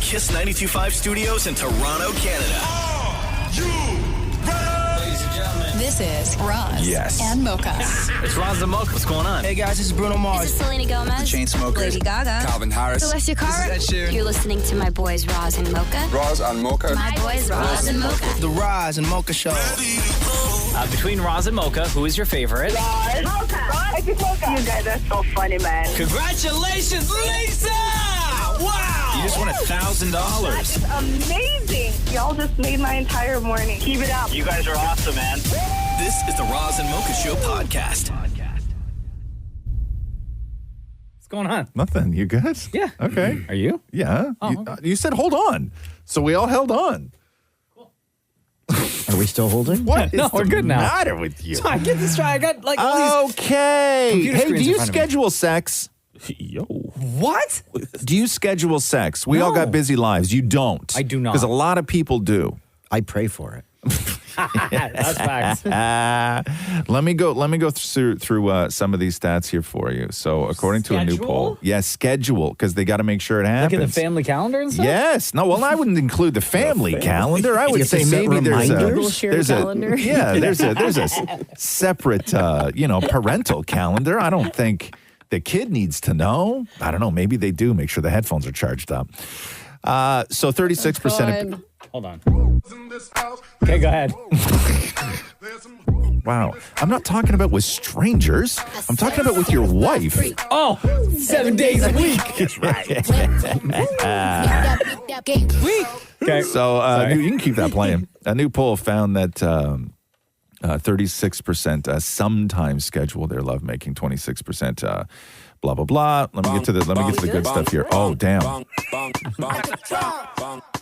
Kiss 92.5 Studios in Toronto, Canada. Are you ready? Ladies and gentlemen. This is Roz and Mocha. It's Roz and Mocha. What's going on? Hey guys, this is Bruno Mars. This is Selena Gomez. The Chainsmokers. Lady Gaga. Calvin Harris. Celestia Cara. This is Ed Sheeran. You're listening to my boys Roz and Mocha. Roz and Mocha. My boys Roz and Mocha. The Roz and Mocha Show. Between Roz and Mocha, who is your favorite? Mocha. Mocha. You guys are so funny, man. Congratulations, Lisa! Wow! You just won $1,000. That is amazing. Y'all just made my entire morning. Keep it up. You guys are awesome, man. This is the Roz and Mocha Show podcast. What's going on? Nothing. You good? Yeah. Okay. Are you? Yeah. Oh, You said hold on. So we all held on. Are we still holding? What No, is we're the good now. matter with you? So I get this right. I got like all these. Okay. computer Hey, screens do in you front of me. schedule sex? Yo. What? Do you schedule sex? We all got No. busy lives. You don't. I do not. Because a lot of people do. I pray for it. That's facts. Let me go through some of these stats here for you. So according to a new Schedule? poll, schedule, because they got to make sure it happens. Look at the family calendar and stuff? Yes. No, well, I wouldn't include the family calendar. I You would have to say set maybe there's reminders? there's calendar. there's a separate parental calendar. I don't think the kid needs to know. I don't know. Maybe they do. Make sure the headphones are charged up. So 36% of Hold on. Okay, go ahead. wow. I'm not talking about with strangers. I'm talking about with your wife. Oh, 7 days a week. Okay. So you can keep that playing. A new poll found that 36% sometimes schedule their lovemaking. 26% blah blah blah. Let me get to the good stuff here. Oh damn.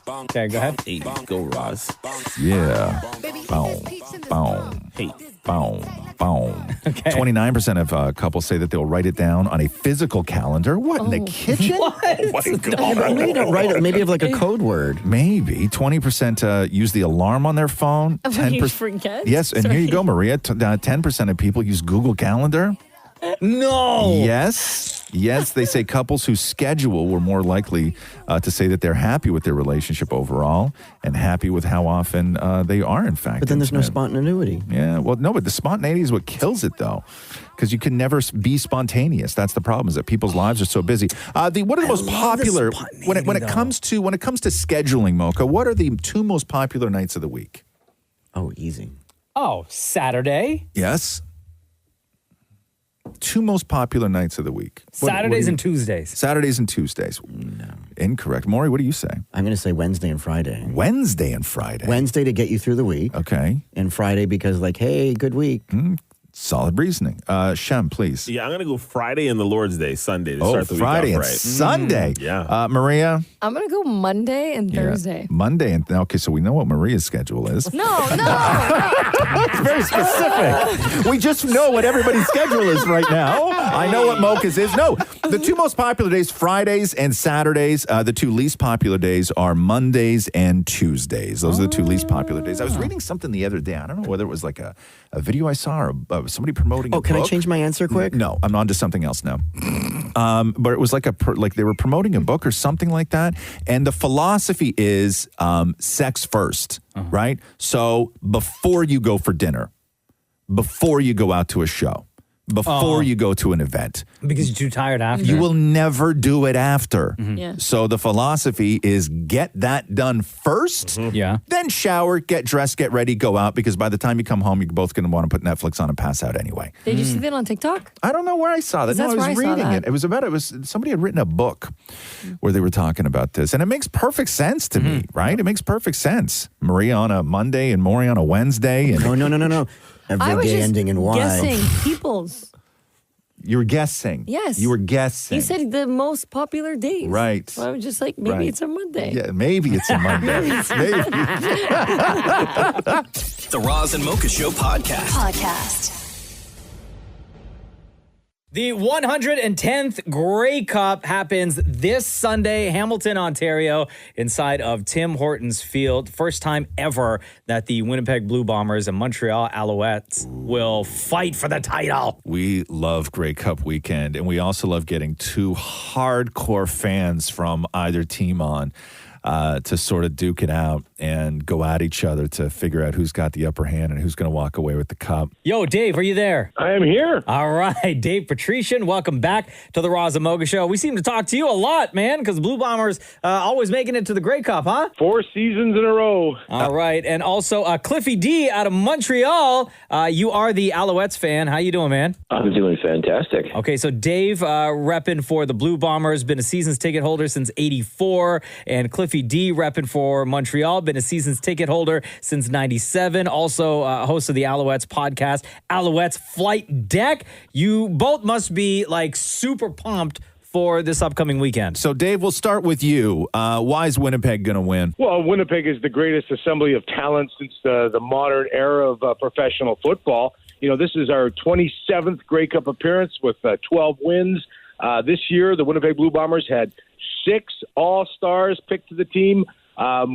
Okay, go ahead. Hey, go Roz. Yeah. Boom. Boom. Hey. Boom. Boom. Okay. 29% of couples say that they'll write it down on a physical calendar. What in the kitchen? What? Maybe don't write it. Maybe have like a code word. Maybe 20% use the alarm on their phone. You forget? Yes, and here you go, Maria. 10% of people use Google Calendar. No. Yes, they say couples who schedule were more likely to say that they're happy with their relationship overall and happy with how often they are, in fact. But then there's no intimate. spontaneity. Yeah, well, no, but the spontaneity is what kills it, though, because you can never be spontaneous. That's the problem, is that people's lives are so busy. What are the most popular when it comes to scheduling, Mocha? What are the two most popular nights of the week? Oh, easy. Oh, Saturday? Yes. Two most popular nights of the week. Saturdays and Tuesdays. Saturdays and Tuesdays. No. Incorrect. Maury, what do you say? I'm going to say Wednesday and Friday. Wednesday and Friday. Wednesday to get you through the week. Okay. And Friday because like, hey, good week. Solid reasoning. Shem, please. Yeah, I'm going to go Friday and the Lord's Day, Sunday to start the Friday week and off right. Sunday. Yeah. Maria? I'm going to go Monday and Thursday. Monday. Okay, so we know what Maria's schedule is. No. It's very specific. We just know what everybody's schedule is right now. I know what Mocha's is. No, the two most popular days, Fridays and Saturdays. The two least popular days are Mondays and Tuesdays. Those are the two least popular days. I was reading something the other day. I don't know whether it was like a video I saw or somebody promoting a book. Can I change my answer quick? No, I'm on to something else now. But it was like they were promoting a book or something like that. And the philosophy is sex first, right? So before you go for dinner, before you go out to a show, before you go to an event. Because you're too tired after. You will never do it after. Yeah. So the philosophy is get that done first, Yeah. then shower, get dressed, get ready, go out, because by the time you come home, you're both going to want to put Netflix on and pass out anyway. Did you see that on TikTok? I don't know where I saw that. No, I That's was where I saw reading that. it. It was somebody had written a book where they were talking about this, and it makes perfect sense to me, right? It makes perfect sense. Maria on a Monday and Maury on a Wednesday. And No. I was Every day just ending in Y. guessing people's. you were guessing. Yes. You were guessing. You said the most popular days. Right. So I was just like, maybe Right. it's a Monday. Yeah, maybe it's a Monday. Maybe. The Roz and Mocha Show podcast. The 110th Grey Cup happens this Sunday, Hamilton, Ontario, inside of Tim Hortons Field. First time ever that the Winnipeg Blue Bombers and Montreal Alouettes will fight for the title. We love Grey Cup weekend, and we also love getting two hardcore fans from either team on. to sort of duke it out and go at each other to figure out who's got the upper hand and who's going to walk away with the cup. Yo, Dave, are you there? I am here. All right, Dave Patrician, welcome back to the Roz and Mocha Show. We seem to talk to you a lot, man, because Blue Bombers always making it to the Grey Cup, huh? 4 seasons in a row. All right, and also Cliffy D out of Montreal. You are the Alouettes fan. How you doing, man? I'm doing fantastic. Okay, so Dave repping for the Blue Bombers, been a season's ticket holder since '84, and Cliffy D repping for Montreal, been a season's ticket holder since '97. Also, host of the Alouettes podcast, Alouettes Flight Deck. You both must be like super pumped for this upcoming weekend. So, Dave, we'll start with you. Why is Winnipeg going to win? Well, Winnipeg is the greatest assembly of talent since the modern era of professional football. You know, this is our 27th Grey Cup appearance with 12 wins. This year, the Winnipeg Blue Bombers had 6 All-Stars picked to the team.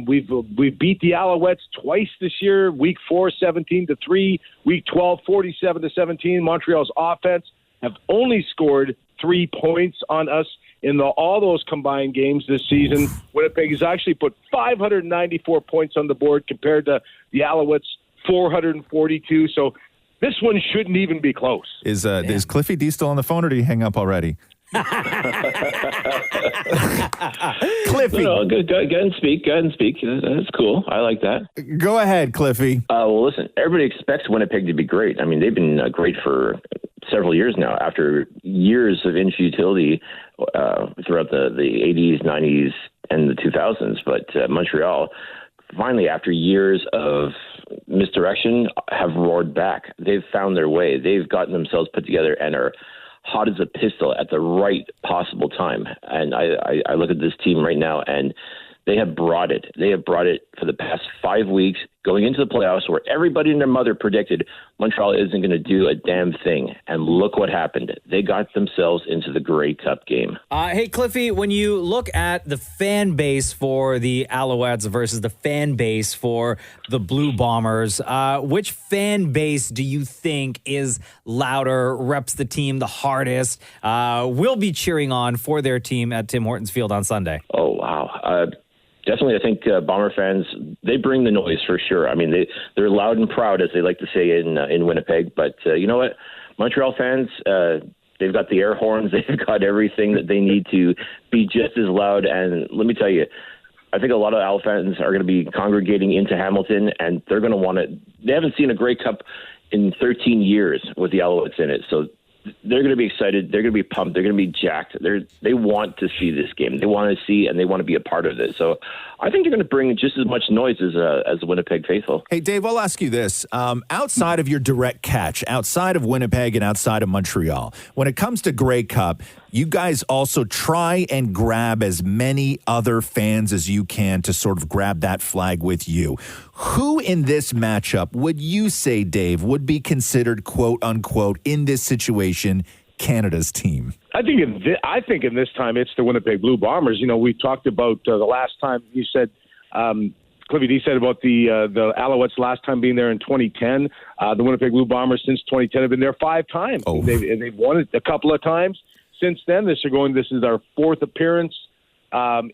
We've beat the Alouettes twice this year. Week 4, 17-3. Week 12, 47-17. Montreal's offense have only scored 3 points on us in all those combined games this season. Winnipeg has actually put 594 points on the board compared to the Alouettes' 442. So this one shouldn't even be close. Is Cliffy D still on the phone, or did he hang up already? Cliffy. No, go ahead and speak. Go ahead and speak. That's cool. I like that. Go ahead, Cliffy. Well, listen, everybody expects Winnipeg to be great. I mean, they've been great for several years now after years of inutility throughout the 80s, 90s, and the 2000s. But Montreal, finally, after years of misdirection, have roared back. They've found their way. They've gotten themselves put together and are hot as a pistol at the right possible time. And I look at this team right now, and they have brought it. They have brought it for the past 5 weeks, going into the playoffs where everybody and their mother predicted Montreal isn't going to do a damn thing. And look what happened. They got themselves into the Grey Cup game. Hey, Cliffy, when you look at the fan base for the Alouettes versus the fan base for the Blue Bombers, which fan base do you think is louder, reps the team the hardest, will be cheering on for their team at Tim Hortons Field on Sunday? Oh, wow. Definitely, I think Bomber fans, they bring the noise for sure. I mean, they're loud and proud, as they like to say in Winnipeg. But you know what? Montreal fans, they've got the air horns. They've got everything that they need to be just as loud. And let me tell you, I think a lot of Al fans are going to be congregating into Hamilton, and they're going to want it. They haven't seen a Grey Cup in 13 years with the Alouettes in it. So they're going to be excited. They're going to be pumped. They're going to be jacked. They want to see this game. They want to see, and they want to be a part of it. So I think they're going to bring just as much noise as the Winnipeg faithful. Hey, Dave, I'll ask you this. Outside of your direct catch, outside of Winnipeg and outside of Montreal, when it comes to Grey Cup, you guys also try and grab as many other fans as you can to sort of grab that flag with you. Who in this matchup would you say, Dave, would be considered, quote unquote, in this situation, Canada's team? I think in this time it's the Winnipeg Blue Bombers. You know, we talked about the last time you said, Cliffy D said about the Alouettes last time being there in 2010. The Winnipeg Blue Bombers since 2010 have been there 5 times. Oh. They've won it a couple of times since then. This is our 4th appearance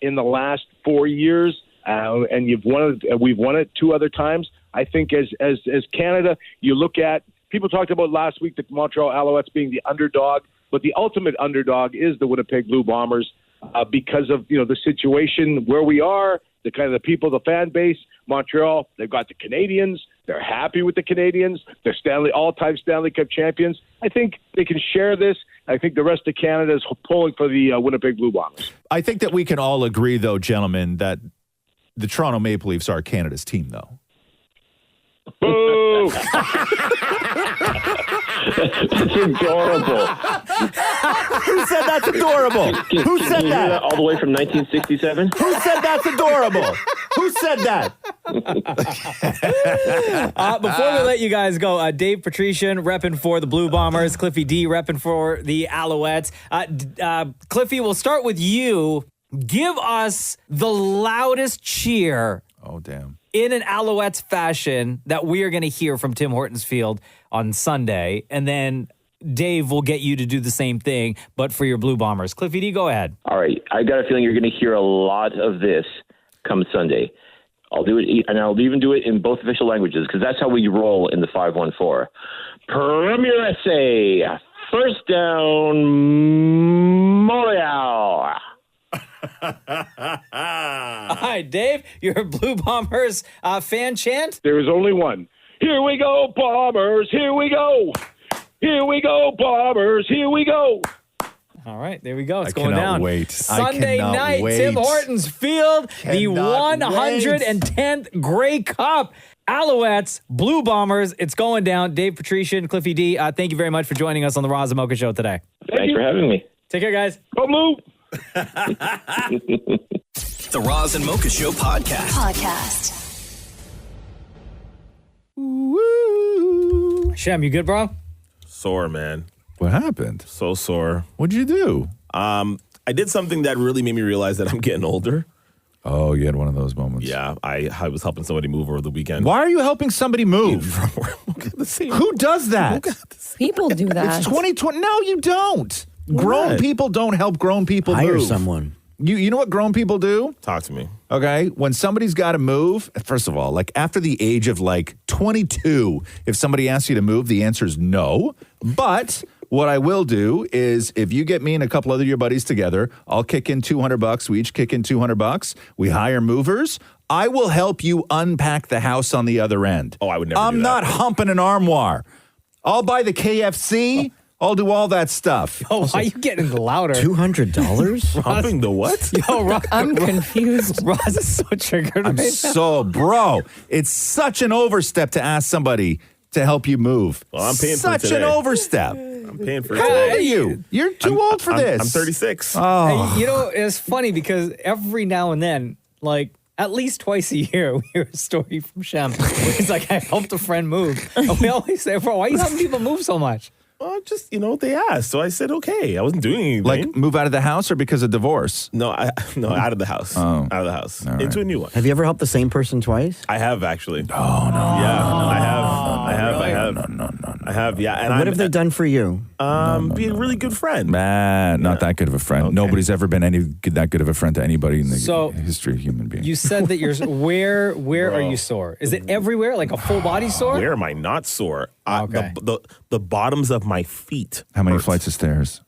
in the last 4 years, and we've won it 2 other times. I think as Canada, you look at. People talked about last week the Montreal Alouettes being the underdog, but the ultimate underdog is the Winnipeg Blue Bombers because of the situation where we are, the kind of the people, the fan base. Montreal, they've got the Canadians. They're happy with the Canadians. They're all-time Stanley Cup champions. I think they can share this. I think the rest of Canada is pulling for the Winnipeg Blue Bombers. I think that we can all agree, though, gentlemen, that the Toronto Maple Leafs are Canada's team, though. Boo! That's adorable. Who said that's adorable? Who said that? All the way from 1967? Who said that's adorable? Who said that? Before we let you guys go, Dave Patrician repping for the Blue Bombers, Cliffy D repping for the Alouettes. Cliffy, we'll start with you. Give us the loudest cheer. Oh, damn. In an Alouettes fashion that we are going to hear from Tim Hortons Field on Sunday. And then Dave will get you to do the same thing, but for your Blue Bombers. Cliffy D, go ahead. All right. I got a feeling you're going to hear a lot of this come Sunday. I'll do it, and I'll even do it in both official languages because that's how we roll in the 514. Premier essay, first down, Montreal. All right, Dave, you're a Blue Bombers fan chant? There is only one. Here we go, Bombers. Here we go. Here we go, Bombers. Here we go. All right, there we go. It's I going cannot down. wait. Sunday I cannot night, wait. Tim Hortons Field, the Cannot 110th Grey Cup. Alouettes, Blue Bombers. It's going down. Dave Patrician, Cliffy D, thank you very much for joining us on the Roz and Mocha Show today. Thanks for having me. Take care, guys. Go Blue. The Roz and Mocha Show podcast. Shem, you good, bro? Sore, man. What happened? So sore. What'd you do? I did something that really made me realize that I'm getting older. Oh, you had one of those moments. Yeah, I was helping somebody move over the weekend. Why are you helping somebody move? Who does that? People do that. It's 2020. No, you don't. Grown people don't help grown people Hire move. someone. You know what grown people do? Talk to me. Okay, when somebody's got to move, first of all, like after the age of like 22, if somebody asks you to move, the answer is no. But what I will do is if you get me and a couple other of your buddies together, I'll kick in $200. We each kick in $200. We hire movers. I will help you unpack the house on the other end. Oh, I would never I'm do that. not humping an armoire. I'll buy the KFC. I'll do all that stuff. Oh, why are you getting louder? $200? Humping the what? Yo, Roz, I'm confused. Roz is so triggered I'm right so, bro, it's such an overstep to ask somebody to help you move. Well, I'm paying for it such today. an overstep. I'm paying for it How today. old are you? You're too old for this. I'm 36. Oh. Hey, you know, it's funny because every now and then, like at least twice a year, we hear a story from Shem. He's like, I helped a friend move. And we always say, bro, why are you helping people move so much? Well, just, they asked. So I said, okay. I wasn't doing anything. Like move out of the house or because of divorce? No, out of the house. Oh. Out of the house. All Into right. a new one. Have you ever helped the same person twice? I have, actually. Oh, no. Yeah, I have. No. I have, yeah. And What have they done for you? Be a really good friend. Man, not that good of a friend. Okay. Nobody's ever been that good of a friend to anybody in the So, history of human beings. You said that you're where are you sore? Is it everywhere, like a full body sore? Where am I not sore? Okay. The bottoms of my feet. How many hurt. flights of stairs?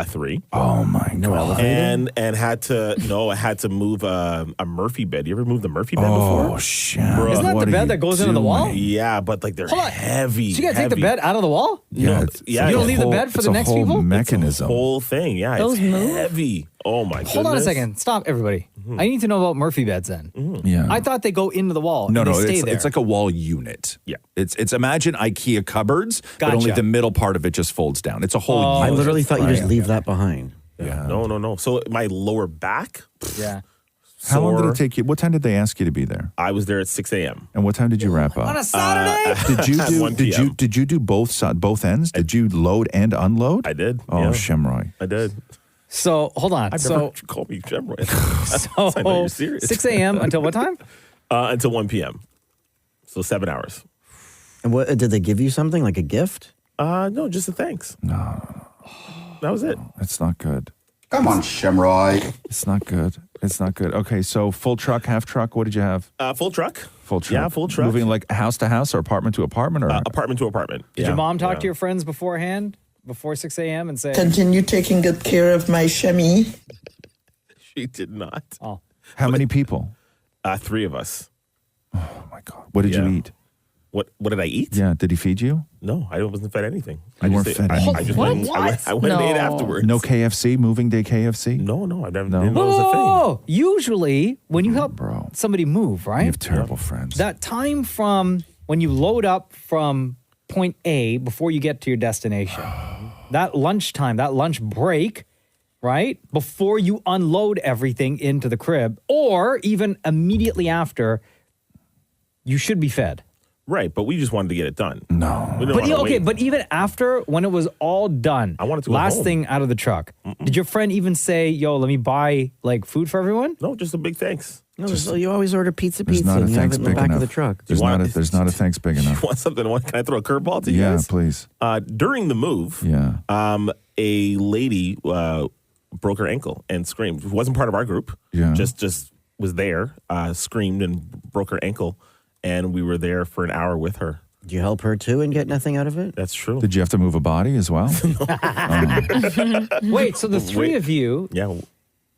3. Oh my god! And had to move a Murphy bed. You ever moved the Murphy bed before? Oh shit! Isn't that the bed that goes into the wall? Yeah, but like they're Hold on. heavy. So you gotta take the heavy. bed out of the wall? Yeah, No, yeah. You don't it's leave the bed for it's the a next whole people? mechanism. whole thing. Yeah, Those it's move? heavy. Oh my goodness. Hold on a second. Stop, everybody. I need to know about Murphy beds then. Yeah. I thought they go into the wall. No, and they stay it's, there. it's like a wall unit. Yeah. It's imagine IKEA cupboards, but Gotcha. only the middle part of it just folds down. It's a whole I unit. literally thought you just Right. leave that behind. Yeah. No. So my lower back. yeah. How long did sore. it take you? What time did they ask you to be there? I was there at 6 a.m. And what time did you wrap up? On a Saturday? Did you At do 1 p.m. did you do both ends? Did you load and unload? I did. Oh, yeah. Shemroy. I did. So hold on. I've So never called me Gemroy. I know you're serious. 6 a.m. until what time? Until 1 p.m. So 7 hours. And what did they give you something like a gift? No, just a thanks. No. That was it. It's not good. Come on, Shemroy. It's not good. It's not good. Okay, so full truck, half truck. What did you have? Full truck. Full truck. Yeah, full truck. Moving like house to house or apartment to apartment or Apartment to apartment. Did your mom talk to your friends beforehand, before 6 a.m. and say, Continue taking good care of my Shemi. She did not. oh, how many people? 3 of us. Oh my god. What did you Yeah. eat? What did I eat? Yeah, did he feed you? No, I wasn't fed anything. You I weren't just fed I anything. just went. I went and ate afterwards. No KFC, moving day KFC? No. I never No. didn't know it was a thing. oh, usually when you help Bro. somebody move, You right? have terrible friends. That time from when you load up from point A before you get to your destination, that lunchtime, that lunch break, right? Before you unload everything into the crib, or even immediately after, you should be fed. Right, but we just wanted to get it done. No. We didn't But wanna okay, wait. but even after, when it was all done, I wanted to go last home. thing out of the truck, did your friend even say, "Yo, let me buy like food for everyone"? No, just a big thanks. No, so you always order pizza There's not a and you have thanks it in the big back enough. of the truck. There's want- not a thanks big enough. Want something? Can I throw a curveball to you Yeah, guys? please. During the move, Yeah. a lady broke her ankle and screamed. It wasn't part of our group. Yeah. Just was there, screamed and broke her ankle, and we were there for an hour with her. Did you help her too and get nothing out of it? That's true. Did you have to move a body as well? Wait, so the three of you,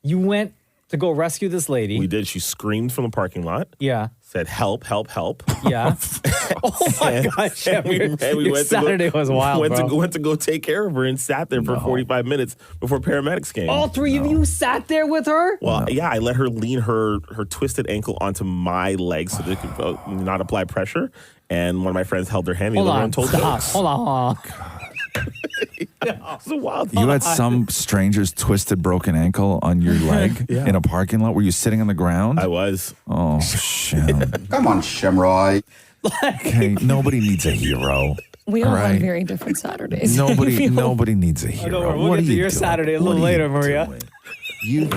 you went to go rescue this lady. We did. She screamed from the parking lot. Yeah. Said, help, help, help. Yeah. Oh my gosh. Your Saturday was wild, went to go take care of her and sat there for 45 minutes before paramedics came. All three of you sat there with her? Well, yeah, I let her lean her twisted ankle onto my leg so they could not apply pressure. And one of my friends held her hand. The other one told jokes. Hold on. It's a wild. You had some stranger's twisted broken ankle on your leg in a parking lot. Were you sitting on the ground? I was. Oh, Shem. Come on, Shemroy. Okay, nobody needs a hero. We all have very different Saturdays. Nobody needs a hero. We'll get to your Saturday a little later, Maria. You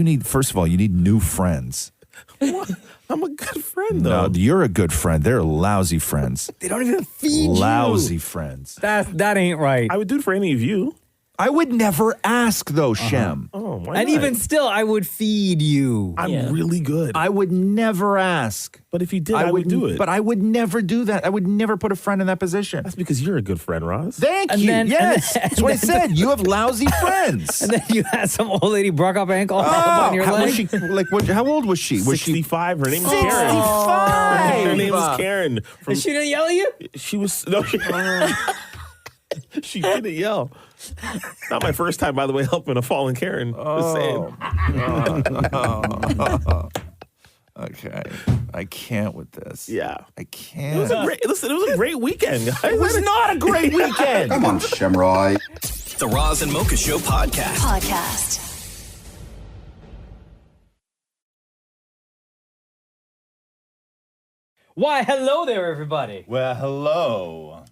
need, first of all, you need new friends. What? I'm a good friend, though. No, you're a good friend. They're lousy friends. They don't even feed Lousy friends. That ain't right. I would do it for any of you. I would never ask, though, Shem. Oh, why And not? even still, I would feed you. I'm really good. I would never ask. But if you did, I would do it. But I would never do that. I would never put a friend in that position. That's because you're a good friend, Ross. Thank you. Yes. That's what I said. You have lousy friends. And then you had some old lady broke up ankle up on your leg. Was she, how old was she? Was 65. Her name was 65. Karen. Her name was Karen. And she didn't yell at you? She was... No, she didn't yell. Not my first time, by the way, helping a fallen Karen. Just saying. Okay. I can't with this. Yeah. I can't. It was a great weekend, guys. It was not a great weekend. Come on, Shemroy. The Roz and Mocha Show podcast. Why, hello there, everybody. Well, hello.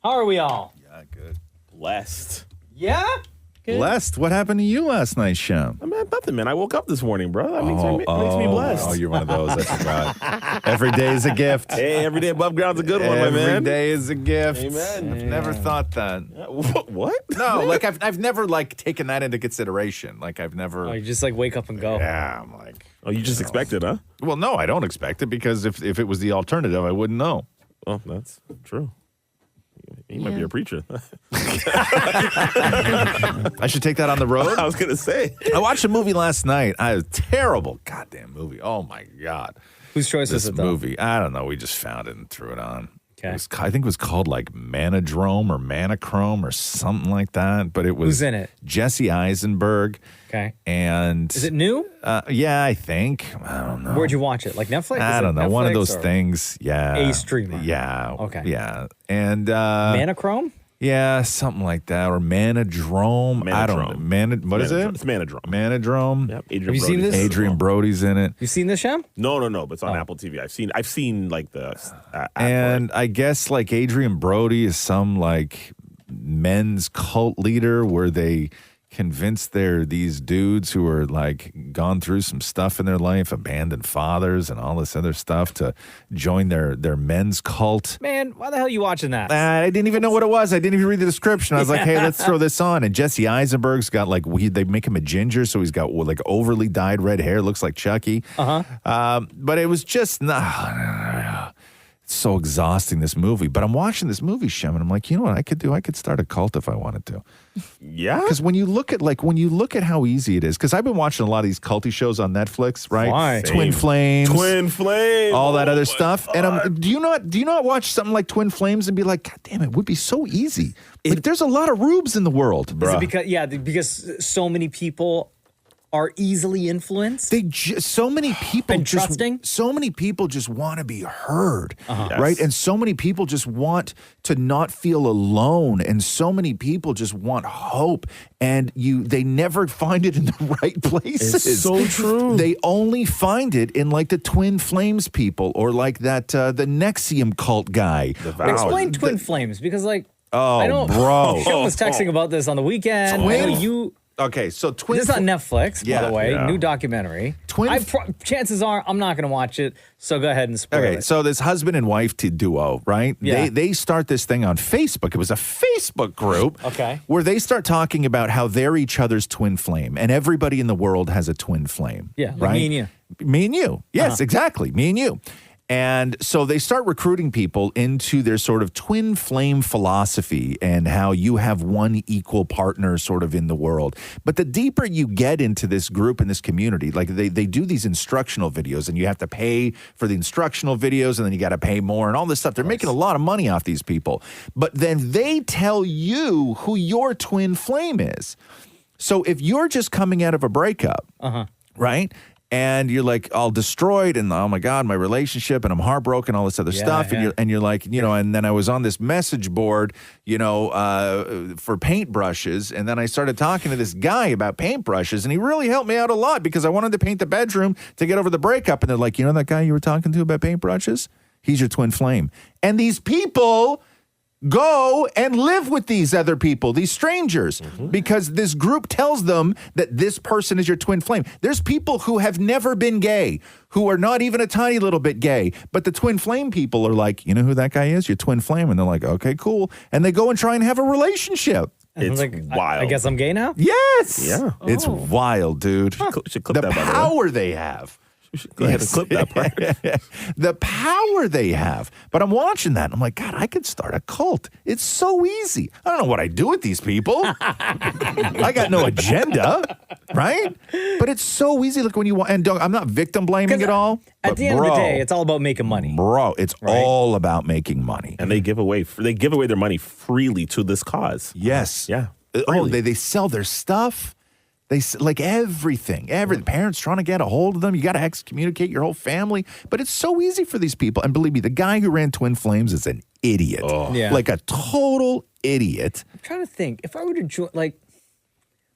How are we all? Yeah, good. Blessed. Yeah? Good. Blessed. What happened to you last night, Shem? I mean, nothing, man. I woke up this morning, bro. That makes me blessed. Oh, you're one of those. I forgot. Every day is a gift. Hey, every day above ground's a good one, my man. Every day is a gift. Amen. I've never thought that. What? No, like I've never like taken that into consideration. Like I've never. Oh, you just like wake up and go. Yeah, I'm like. Oh, you just expect it, huh? Well, no, I don't expect it because if it was the alternative, I wouldn't know. Well, that's true. You might be a preacher. I should take that on the road. I was gonna say. I watched a movie last night. A terrible goddamn movie. Oh my god. Whose choice This is it, though? movie? I don't know. We just found it and threw it on. Okay. I think it was called like Manodrome or Manachrome or something like that. But it was Who's in it? Jesse Eisenberg. Okay. And Is it new? yeah, I think. I don't know. Where'd you watch it? Like Netflix? I don't know. One of those things. Yeah. A streamer. Yeah. Okay. Yeah. And Manachrome? yeah, something like that. Or Manodrome. I don't know. What is it? It's Manodrome. Manodrome. Yep. Have you seen this? Adrian Brody's in it. You seen this, Shem? No, but it's on Apple TV. I've seen like the And I guess like Adrian Brody is some like men's cult leader where they convince these dudes who are like gone through some stuff in their life, abandoned fathers and all this other stuff to join their men's cult. Man, why the hell are you watching that? I didn't even know what it was. I didn't even read the description. I was like, hey, let's throw this on. And Jesse Eisenberg's got like, they make him a ginger, so he's got like overly dyed red hair, looks like Chucky. But it was just it's so exhausting, this movie. But I'm watching this movie, Shem, and I'm like, you know what I could do? I could start a cult if I wanted to. Yeah. Because when you look at how easy it is, because I've been watching a lot of these culty shows on Netflix, right? Why? Twin Flames, all that other stuff. And do you not watch something like Twin Flames and be like, God damn, it would be so easy. Like, there's a lot of rubes in the world, bro. Is it because so many people are easily influenced? So many people and trusting. So many people just want to be heard, Yes. right? And so many people just want to not feel alone, and so many people just want hope, and they never find it in the right places. It's so true. They only find it in like the Twin Flames people, or like that the NXIVM cult guy. Explain Twin Flames, because like bro, Sean was texting about this on the weekend. I know Okay, so twin. This is on Netflix, by the way. Yeah. New documentary. Chances are I'm not going to watch it, so go ahead and spoil it. So this husband and wife duo, right? Yeah. They start this thing on Facebook. It was a Facebook group where they start talking about how they're each other's twin flame, and everybody in the world has a twin flame. Yeah, like right? me and you. Me and you. Yes, exactly. Me and you. And so they start recruiting people into their sort of twin flame philosophy and how you have one equal partner sort of in the world. But the deeper you get into this group and this community, like they do these instructional videos and you have to pay for the instructional videos and then you got to pay more and all this stuff. They're making a lot of money off these people. But then they tell you who your twin flame is. So if you're just coming out of a breakup, right? And you're like all destroyed and oh my God, my relationship and I'm heartbroken, all this other stuff. yeah. And you're like, and then I was on this message board, for paintbrushes. And then I started talking to this guy about paintbrushes and he really helped me out a lot because I wanted to paint the bedroom to get over the breakup. And they're like, that guy you were talking to about paintbrushes? He's your twin flame. And these people go and live with these other people, these strangers, because this group tells them that this person is your twin flame. There's people who have never been gay, who are not even a tiny little bit gay, but the twin flame people are like, you know who that guy is? Your twin flame. And they're like, okay, cool. And they go and try and have a relationship. It's wild. I guess I'm gay now? Yes. Yeah. It's wild, dude. Should clip The that, by the way. power they have. Go ahead and clip that part. The power they have. But I'm watching that and I'm like, God, I could start a cult. It's so easy. I don't know what I do with these people. I got no agenda, right? But it's so easy. Look, when you want, and I'm not victim blaming at all. At the end of the day, it's all about making money. Bro, it's all about making money. And they give away their money freely to this cause. Yes. Yeah. Oh, they sell their stuff. They like everything. Parents trying to get a hold of them. You got to excommunicate your whole family. But it's so easy for these people. And believe me, the guy who ran Twin Flames is an idiot. Like a total idiot. I'm trying to think. If I were to join,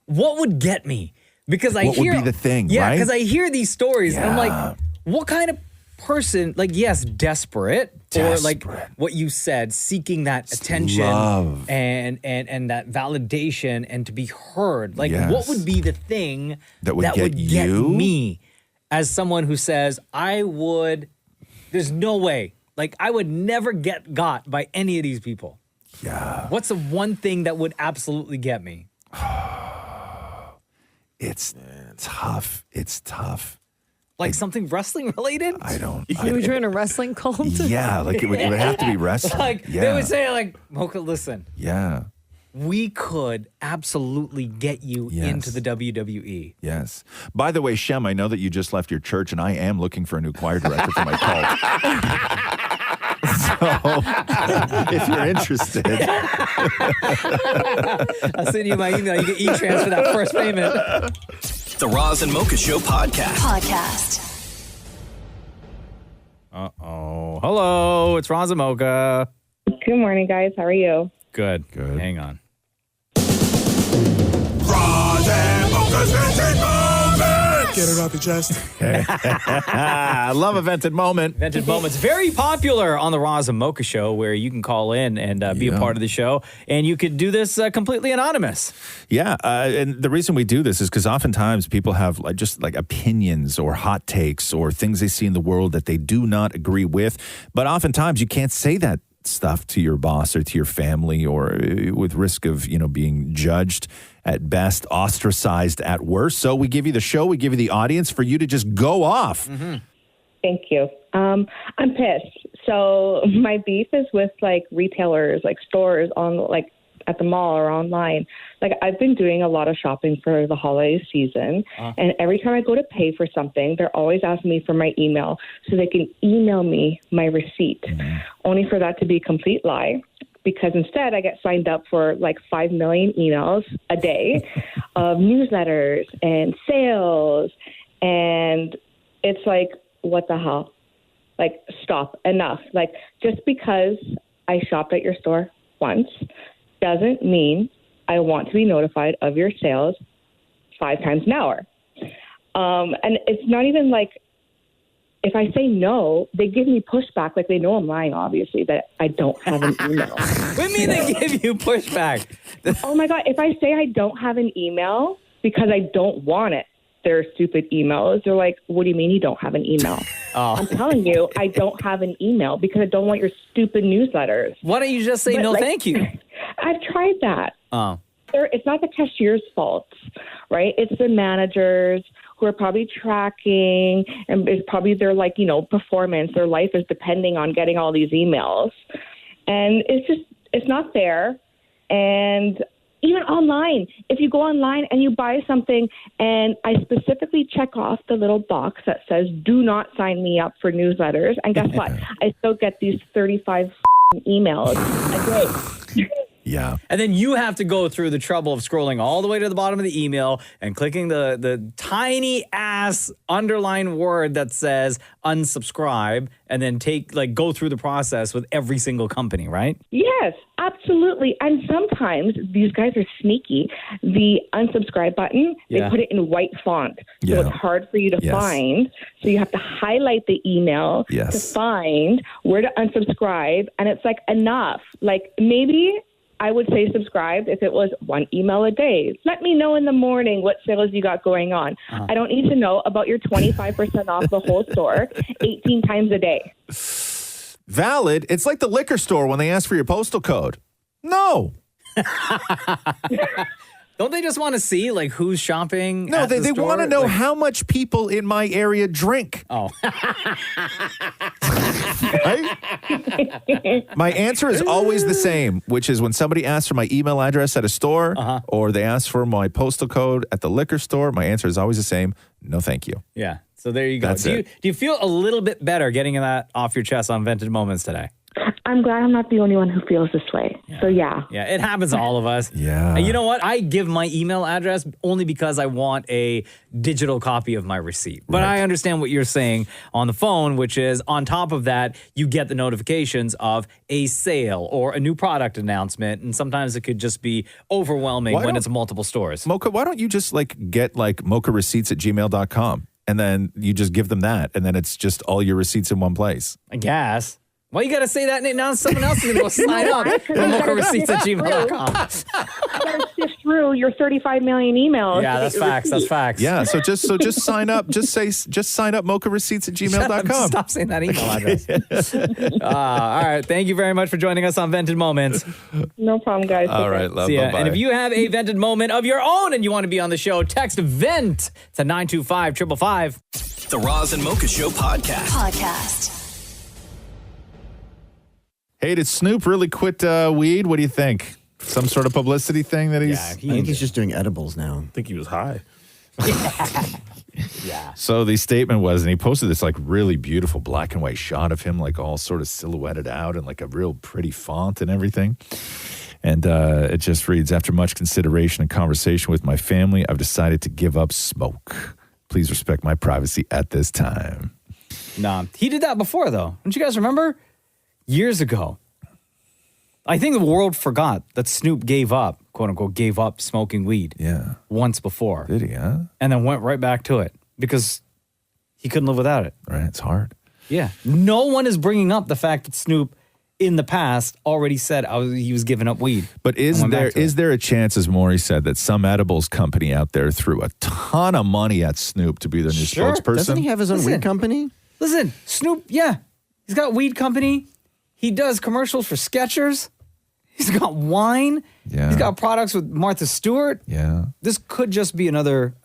what would get me? Because What would be the thing, Yeah, right? because I hear these stories and I'm Yeah. like, what kind of person, desperate, or like what you said, seeking that attention love. and that validation and to be heard. Like, Yes. what would be the thing That would get you? me as someone who says, there's no way. Like, I would never get got by any of these people. Yeah. What's the one thing that would absolutely get me? It's tough. It's tough. Like something wrestling related? I don't. You would join a wrestling cult? Yeah, like it would have to be wrestling. They would say, Mocha, listen, Yeah. we could absolutely get you into the WWE. Yes. By the way, Shem, I know that you just left your church, and I am looking for a new choir director for my cult. So, if you're interested, I'll send you my email. You get e-transfer that first payment. The Roz and Mocha Show podcast. Uh-oh. Hello, it's Roz and Mocha. Good morning, guys. How are you? Good. Hang on. Roz and Mocha's Vented Moment! Get it off your chest. I love a vented moment. Vented Moments. Very popular on the Roz and Mocha Show, where you can call in and be a part of the show. And you could do this completely anonymous. Yeah, and the reason we do this is because oftentimes people have just opinions or hot takes or things they see in the world that they do not agree with. But oftentimes you can't say that stuff to your boss or to your family, or with risk of being judged at best, ostracized at worst. So we give you the show, we give you the audience for you to just go off. Mm-hmm. Thank you. I'm pissed. So my beef is with retailers, stores on at the mall or online. I've been doing a lot of shopping for the holiday season, and every time I go to pay for something, they're always asking me for my email so they can email me my receipt, only for that to be a complete lie. Because instead I get signed up for 5 million emails a day of newsletters and sales. And it's what the hell? Stop, enough. Just because I shopped at your store once doesn't mean I want to be notified of your sales 5 times an hour. And it's not even if I say no, they give me pushback. They know I'm lying, obviously, that I don't have an email. What do you mean they give you pushback? Oh, my God. If I say I don't have an email, because I don't want it. Their stupid emails. They're like, what do you mean you don't have an email? I'm telling you, I don't have an email because I don't want your stupid newsletters. Why don't you just say thank you? I've tried that. Oh. It's not the cashier's fault, right? It's the managers who are probably tracking, and it's probably their performance. Their life is depending on getting all these emails. And it's not fair. And even online, if you go online and you buy something and I specifically check off the little box that says, do not sign me up for newsletters. And guess what? I still get these 35 emails a day. Yeah. And then you have to go through the trouble of scrolling all the way to the bottom of the email and clicking the tiny ass underlined word that says unsubscribe, and then go through the process with every single company, right? Yes, absolutely. And sometimes these guys are sneaky. The unsubscribe button, they put it in white font. So it's hard for you to find. So you have to highlight the email to find where to unsubscribe. And it's like, enough. Like, maybe I would say subscribe if it was one email a day. Let me know in the morning what sales you got going on. I don't need to know about your 25% off the whole store 18 times a day. Valid. It's like the liquor store when they ask for your postal code. No. Don't they just want to see who's shopping? No, they want to know how much people in my area drink. Oh. Right? My answer is always the same, which is when somebody asks for my email address at a store or they ask for my postal code at the liquor store, my answer is always the same. No, thank you. Yeah. So there you go. That's do you feel a little bit better getting that off your chest on Vented Moments today? I'm glad I'm not the only one who feels this way. So, yeah. Yeah, it happens to all of us. Yeah. And you know what? I give my email address only because I want a digital copy of my receipt. But I understand what you're saying on the phone, which is on top of that, you get the notifications of a sale or a new product announcement. And sometimes it could just be overwhelming when it's multiple stores. Mocha, why don't you just get Mocha receipts at gmail.com and then you just give them that and then it's just all your receipts in one place? I guess. Why you got to say that and now someone else is going to go sign up at mocha-receipts@gmail.com. You got to sift through your 35 million emails. Yeah, that's facts. That's facts. Yeah, so just sign up. Just sign up mocha-receipts@gmail.com. Stop saying that email address. All right. Thank you very much for joining us on Vented Moments. No problem, guys. All right, love. See ya. Bye-bye. And if you have a vented moment of your own and you want to be on the show, text VENT to 925-555. The Roz and Mocha Show podcast. Hey, did Snoop really quit weed? What do you think? Some sort of publicity thing that he's... I think he's just doing edibles now. I think he was high. Yeah. So the statement was, and he posted this really beautiful black and white shot of him all sort of silhouetted out and a real pretty font and everything. And it just reads, after much consideration and conversation with my family, I've decided to give up smoke. Please respect my privacy at this time. Nah, he did that before, though. Don't you guys remember? Years ago. I think the world forgot that Snoop gave up, quote unquote, gave up smoking weed. Yeah. Once before. Did he, huh? And then went right back to it because he couldn't live without it. Right, it's hard. Yeah. No one is bringing up the fact that Snoop in the past already said he was giving up weed. But is there a chance, as Maury said, that some edibles company out there threw a ton of money at Snoop to be their new spokesperson? Doesn't he have his own weed company? Listen, Snoop, yeah. He's got weed company. He does commercials for Skechers. He's got wine. Yeah. He's got products with Martha Stewart. Yeah. This could just be another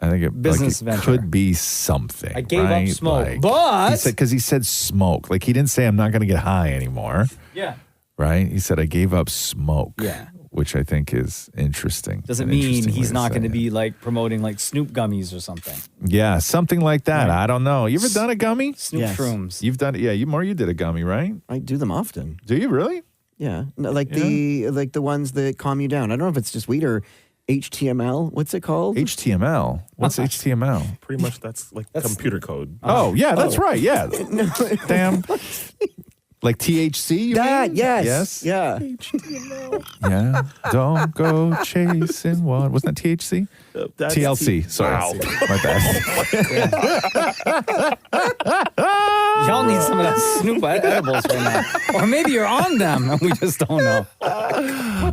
business venture. Could be something. I gave up smoke, but... Because he said smoke. He didn't say I'm not going to get high anymore. Yeah. Right? He said I gave up smoke. Yeah. Which I think is interesting. Doesn't mean he's not going to be promoting Snoop gummies or something. Yeah, something like that. Right. I don't know. You ever done a gummy? Snoop shrooms. You've done it. Yeah, you did a gummy, right? I do them often. Do you really? Yeah. The ones that calm you down. I don't know if it's just weed or HTML. What's it called? HTML. What's HTML? Pretty much that's computer code. Oh, yeah, that's right. Yeah. Damn. Like THC, you mean? Yes. Yeah. HTML. Yeah. Don't go chasing one. Wasn't that THC? TLC. Sorry. Wow. My bad. Y'all need some of that Snoop edibles right now. Or maybe you're on them and we just don't know.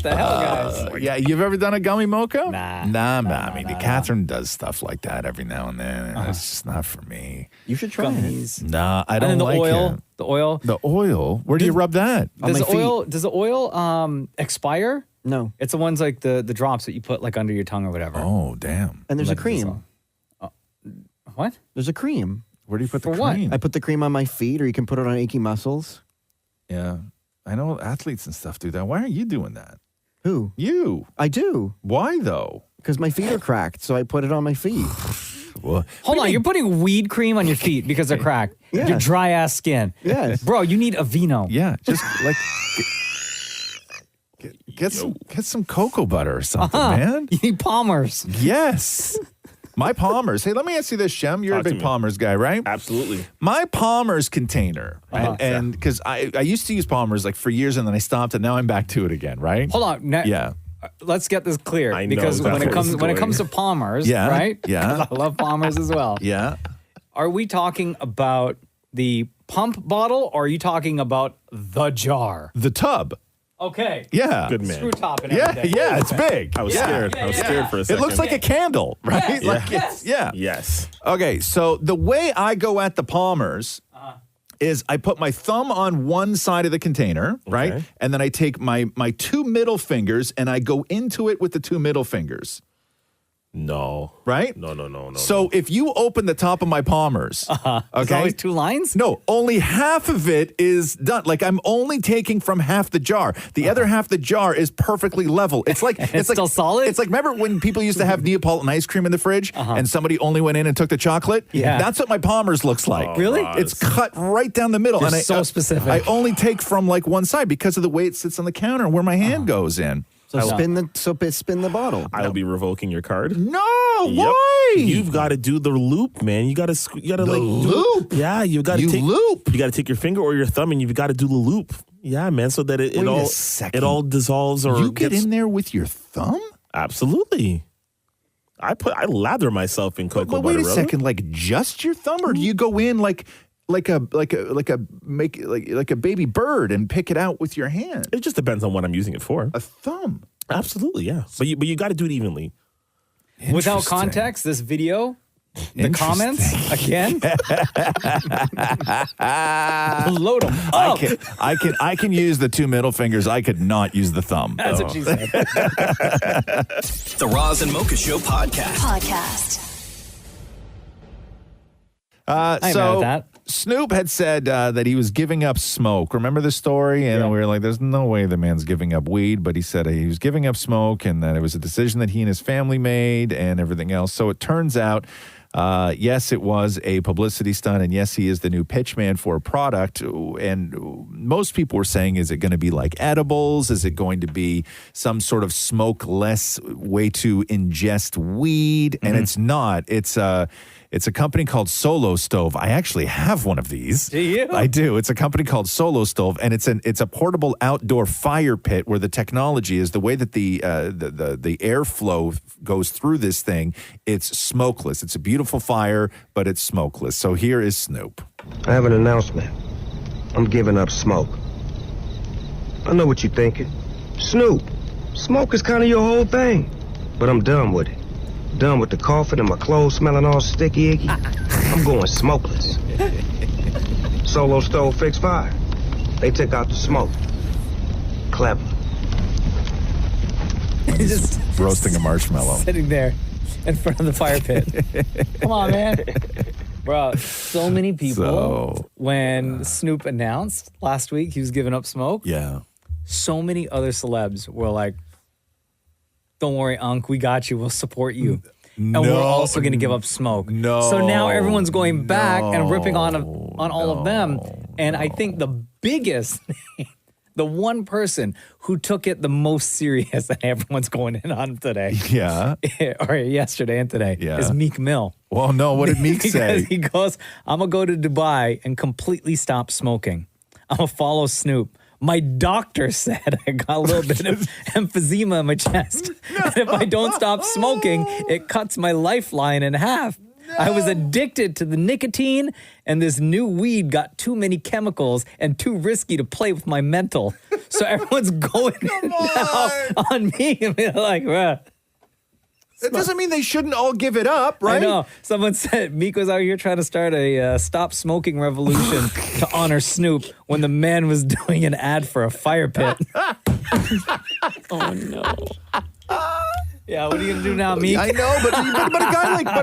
What the hell, guys? Yeah, you've ever done a gummy mocha? Nah. I mean, Catherine does stuff like that every now and then. And It's just not for me. You should try it. Nah, I And don't then the like oil. it. The oil. The oil? Where do you rub that? On my feet? Does the oil expire? No. It's the ones like the drops that you put like under your tongue or whatever. Oh, damn. And there's a Like this cream. What? There's a cream. Where do you put the For what? cream? I put the cream on my feet, or you can put it on achy muscles. Yeah. I know athletes and stuff do that. Why aren't you doing that? Who? You. I do. Why, though? Because my feet are cracked, so I put it on my feet. Well, Hold on, you're putting weed cream on your feet because they're cracked. Yeah. Your dry ass skin. Yes. Bro, you need Aveeno. Yeah, just like get some cocoa butter or something, man. You need Palmer's. Yes. My Palmer's. Hey, let me ask you this, Shem. You're Talk a to big me. Palmer's guy, right? Absolutely. My Palmer's container, right? And because I used to use Palmer's like for years and then I stopped and now I'm back to it again, right? Hold on. Yeah. Let's get this clear I know because when exactly it comes where this is when it going. comes to Palmer's, Yeah, right? yeah. 'Cause I love Palmer's as well. Yeah. Are we talking about the pump bottle or are you talking about the jar? The tub. Okay. Yeah. Good man. Screw top and Yeah, everything. yeah, it's big. I was Yeah. scared. I was scared for a It second. looks like a candle, right? Yes, Like yes. yeah. Yes. Okay, so the way I go at the Palmer's is I put my thumb on one side of the container, right? Okay. And then I take my two middle fingers and I go into it with the two middle fingers, No. right? No. So if you open the top of my Palmer's, There's okay? always two lines? No, only half of it is done. Like I'm only taking from half the jar. The other half of the jar is perfectly level. It's like It's like still solid? It's like remember when people used to have Neapolitan ice cream in the fridge and somebody only went in and took the chocolate? Yeah. That's what my Palmer's looks like. Really? It's cut right down the middle. You're and so specific. I only take from like one side because of the way it sits on the counter and where my hand goes in. So spin the bottle. I'll be revoking your card. No, Yep. why? You've got to do the loop, man. You got to like loop? Yeah, you got to You take loop? You got to take your finger or your thumb, and you've got to do the loop. Yeah, man. So that Wait it a all second. it all dissolves or You get gets, in there with your thumb? Absolutely. I lather myself in cocoa But butter. wait a brother. second, like just your thumb, or do you go in like a baby bird and pick it out with your hand? It just depends on what I'm using it for. A thumb. Absolutely, yeah. But you got to do it evenly. Without Interesting. context, this video, the comments, again, load them up. I can use the two middle fingers. I could not use the thumb. That's what she said. The Roz and Mocha Show podcast. I ain't mad at that. Snoop had said that he was giving up smoke. Remember the story? And we were like, there's no way the man's giving up weed. But he said he was giving up smoke and that it was a decision that he and his family made and everything else. So it turns out, yes, it was a publicity stunt. And yes, he is the new pitch man for a product. And most people were saying, is it going to be like edibles? Is it going to be some sort of smokeless way to ingest weed? And it's not. It's a company called Solo Stove. I actually have one of these. Do you? I do. It's a company called Solo Stove, and it's a portable outdoor fire pit where the technology is the way that the airflow goes through this thing. It's smokeless. It's a beautiful fire, but it's smokeless. So here is Snoop. I have an announcement. I'm giving up smoke. I know what you're thinking. Snoop, smoke is kind of your whole thing, but I'm done with it. Done with the coughing and my clothes smelling all sticky icky. I'm going smokeless. Solo Stove fixed fire. They took out the smoke. Clever. Just Roasting a marshmallow. sitting there in front of the fire pit. Come on, man. Bro, so many people, when Snoop announced last week he was giving up smoke, so many other celebs were like, don't worry, Unc, we got you. We'll support you. And we're also going to give up smoke. So now everyone's going back and ripping on all of them. And I think the biggest, the one person who took it the most serious and everyone's going in on today. Yeah. Or yesterday and today is Meek Mill. Well, no, what did Meek say? He goes, I'm going to go to Dubai and completely stop smoking. I'm going to follow Snoop. My doctor said I got a little bit of emphysema in my chest. And if I don't stop smoking, it cuts my lifeline in half. I was addicted to the nicotine, and this new weed got too many chemicals and too risky to play with my mental. So everyone's going now on me and be like, bruh. It doesn't mean they shouldn't all give it up, right? I know. Someone said Meek was out here trying to start a stop smoking revolution to honor Snoop when the man was doing an ad for a fire pit. Oh, no. Yeah, what are you gonna do now, Meek? I know, but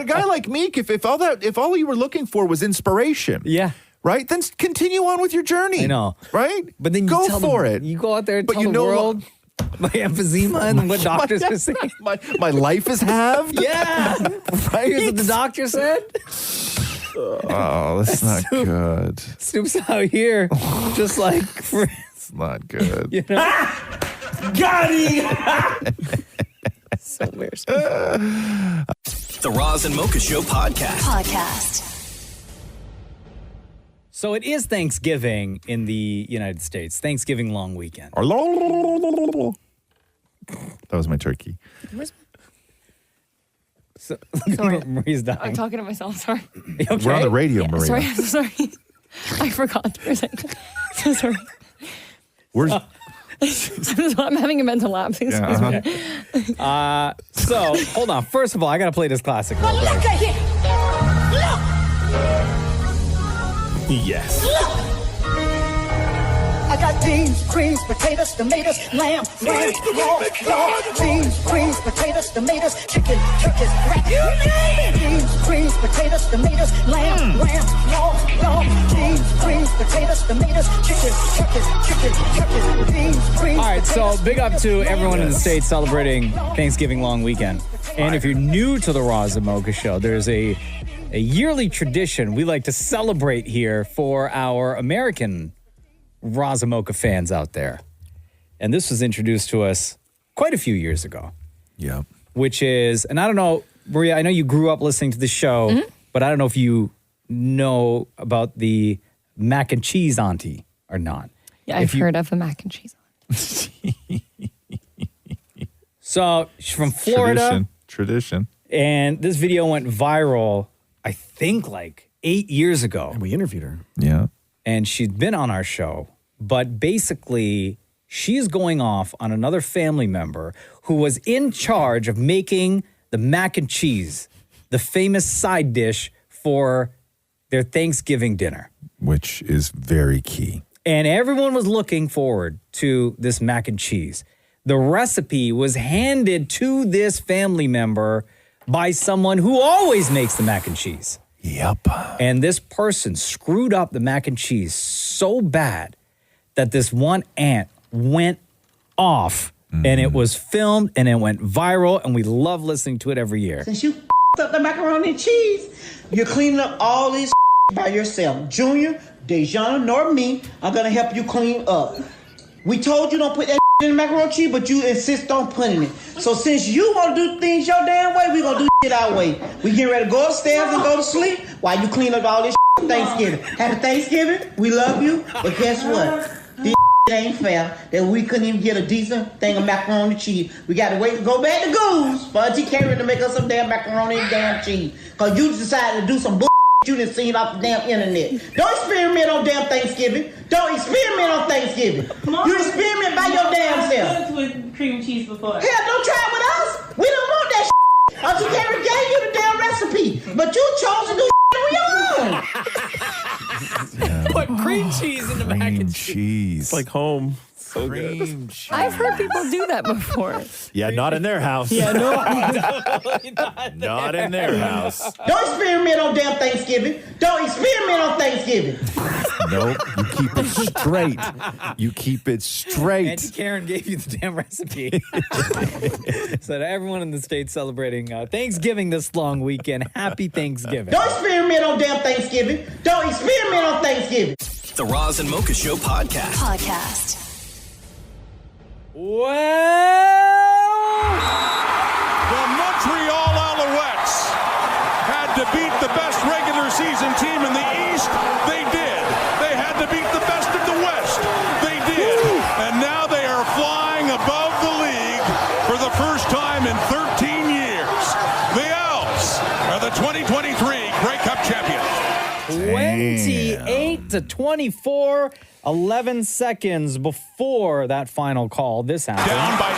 a guy like Meek, if all you were looking for was inspiration, yeah, right, then continue on with your journey. I know, right? But then you go tell for them, it. You go out there and but tell the world my emphysema and what doctors are saying. My life is halved. Yeah, right. Here's what the doctor said. Oh, that's not good. Snoop's out here, just like it's not good. You know, got him. So weird. The Roz and Mocha Show podcast. So it is Thanksgiving in the United States. Thanksgiving long weekend. That was my turkey. So, Sorry. Marie's dying. I'm talking to myself. Sorry. Okay? We're on the radio, Yeah, Maria. sorry. I'm so sorry. I forgot for a second. So sorry. Where's I'm having a mental lapse. Excuse me. So hold on. First of all, I gotta play this classic. Look at here. Yes. Look. I got beans, greens, potatoes, tomatoes, lamb, lamb, beans, greens, potatoes, tomatoes, chicken, turkeys, rat. Beans, greens, potatoes, tomatoes, lamb, beans, greens, potatoes, tomatoes, chicken, turkeys, beans, greens. All right, so big up to everyone in the state celebrating Thanksgiving long weekend. And if you're new to the Roz and Mocha Show, there's a yearly tradition we like to celebrate here for our American Roz and Mocha fans out there. And this was introduced to us quite a few years ago. Yeah. Which is, and I don't know, Maria, I know you grew up listening to the show, but I don't know if you know about the mac and cheese auntie or not. Yeah, I've heard of the mac and cheese. So she's from Florida. Tradition. And this video went viral, I think like 8 years ago. And we interviewed her. Yeah. And she'd been on our show, but basically she's going off on another family member who was in charge of making the mac and cheese, the famous side dish for their Thanksgiving dinner. Which is very key. And everyone was looking forward to this mac and cheese. The recipe was handed to this family member by someone who always makes the mac and cheese. Yep. And this person screwed up the mac and cheese so bad that this one aunt went off and it was filmed and it went viral and we love listening to it every year. Since you up the macaroni and cheese, you're cleaning up all this by yourself. Junior, Dejana, nor me are gonna help you clean up. We told you don't put that in the macaroni and cheese, but you insist on putting it. So since you want to do things your damn way, we gonna do it our way. We getting ready to go upstairs and go to sleep while you clean up all this for Thanksgiving. Happy Thanksgiving. We love you. But guess what? This ain't fair that we couldn't even get a decent thing of macaroni and cheese. We got to wait to go back to Goose for Auntie Karen to make us some damn macaroni and damn cheese. Because you decided to do some bull you done seen off the damn internet. Don't experiment on damn Thanksgiving. Don't experiment on Thanksgiving. You experiment by your damn self. With cream cheese before. Hell, don't try it with us. We don't want that shit. Auntie Karen gave you the damn recipe, but you chose to do on your own. Put cream cheese in the mac and cheese. It's like home. So cream cheese. I've heard people do that before. Yeah, not in their house. Yeah, no. Not in their house. Don't experiment on damn Thanksgiving. Don't experiment on Thanksgiving. Nope. You keep it straight. You keep it straight. Auntie Karen gave you the damn recipe. So to everyone in the state celebrating Thanksgiving this long weekend, happy Thanksgiving. Don't experiment on damn Thanksgiving. Don't experiment on Thanksgiving. The Roz and Mocha Show podcast. Well, the Montreal Alouettes had to beat the best regular season team in the East. They did. They had to beat the best of the West. They did. And now they are flying above the league for the first time in 13 years. The Owls are the 2023 28-24, 11 seconds before that final call. This happened. Down by 3.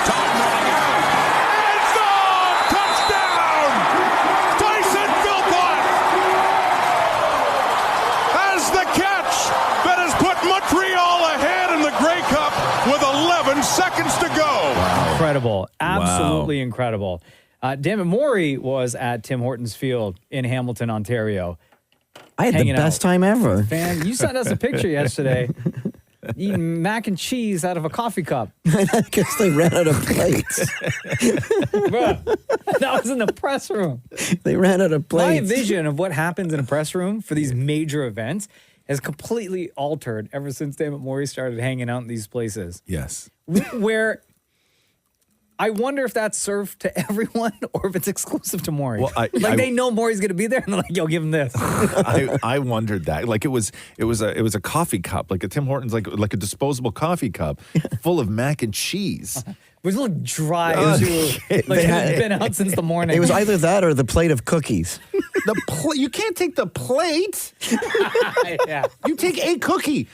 Time running out. It's gone! Touchdown! Tyson Philpott has the catch that has put Montreal ahead in the Grey Cup with 11 seconds to go. Incredible. Absolutely incredible. Dammit Morey was at Tim Hortons Field in Hamilton, Ontario. I had the best time ever. Fan, you sent us a picture yesterday eating mac and cheese out of a coffee cup. I guess they ran out of plates. Bro, that was in the press room. They ran out of plates. My vision of what happens in a press room for these major events has completely altered ever since Dammit Morey started hanging out in these places. Yes. Where I wonder if that's served to everyone or if it's exclusive to Morey. Well, they know Morey's going to be there, and they're like, "Yo, give him this." I wondered that. Like it was a coffee cup, like a Tim Hortons, like a disposable coffee cup, full of mac and cheese. It was a little dry too. Like it had been out since the morning. It was either that or the plate of cookies. You can't take the plate. Yeah. You take a cookie.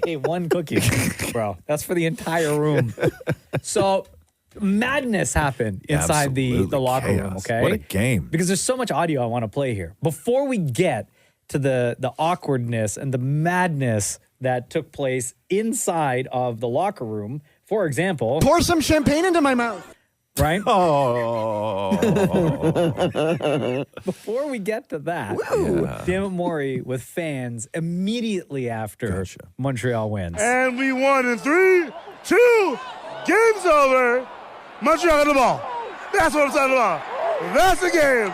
Hey, one cookie, bro. That's for the entire room. So madness happened inside the locker room, okay? What a game. Because there's so much audio I want to play here. Before we get to the awkwardness and the madness that took place inside of the locker room, for example... Pour some champagne into my mouth. Right? Oh. Before we get to that, Dammit Morey with fans immediately after Montreal wins. And we won in 3, 2, game's over. Montreal got the ball. That's what I'm talking about. That's the game.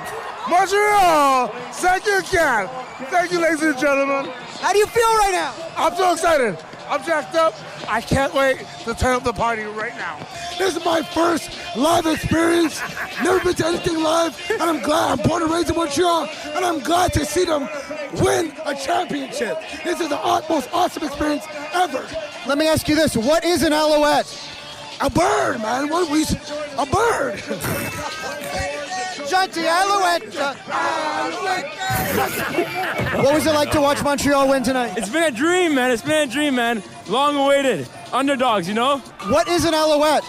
Montreal, second can. Thank you, ladies and gentlemen. How do you feel right now? I'm so excited. I'm jacked up. I can't wait to turn up the party right now. This is my first live experience. Never been to anything live, and I'm glad. I'm born and raised in Montreal, and I'm glad to see them win a championship. This is the most awesome experience ever. Let me ask you this. What is an Alouette? A bird, man. A bird. Shut the Alouette. What was it like to watch Montreal win tonight? It's been a dream, man. It's been a dream, man. Long awaited. Underdogs, you know? What is an Alouette?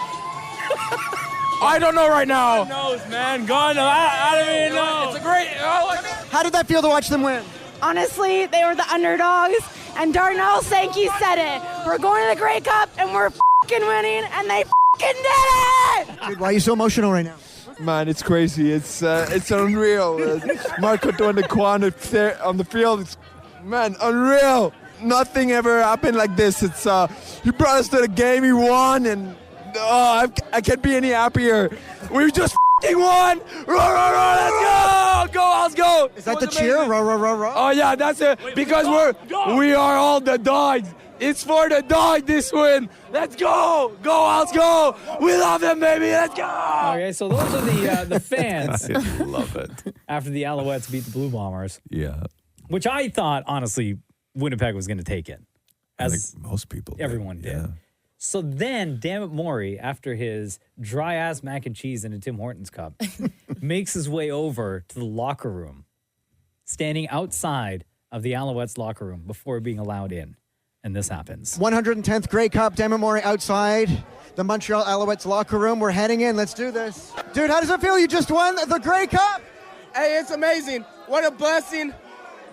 I don't know right now. God knows, man. God knows. I don't even know. It's a great... How did that feel to watch them win? Honestly, they were the underdogs, and Darnell Sankey said it. We're going to the Grey Cup, and we're f***ing winning, and they f***ing did it! Dude, why are you so emotional right now? Man, it's crazy. It's unreal. Marco doing the quad there on the field. It's, man, unreal. Nothing ever happened like this. It's he brought us to the game. He won, and I can't be any happier. We just f***ing won. Roar, roar, roar, let's go. Go, let's go. Is that the cheer? Roar, roar, roar, roar. Oh yeah, that's it. Because we are all the dogs. It's for the dog, this win. Let's go. Go, let's go. We love them, baby. Let's go. Okay, so those are the fans. I love it. After the Alouettes beat the Blue Bombers. Yeah. Which I thought, honestly, Winnipeg was going to take it. As I think most people did. Everyone did. Yeah. So then, Dammit Morey, after his dry-ass mac and cheese in a Tim Hortons cup, makes his way over to the locker room, standing outside of the Alouettes locker room before being allowed in. And this happens. 110th Grey Cup, Dammit Morey outside the Montreal Alouettes locker room. We're heading in. Let's do this. Dude, how does it feel? You just won the Grey Cup. Hey, it's amazing. What a blessing.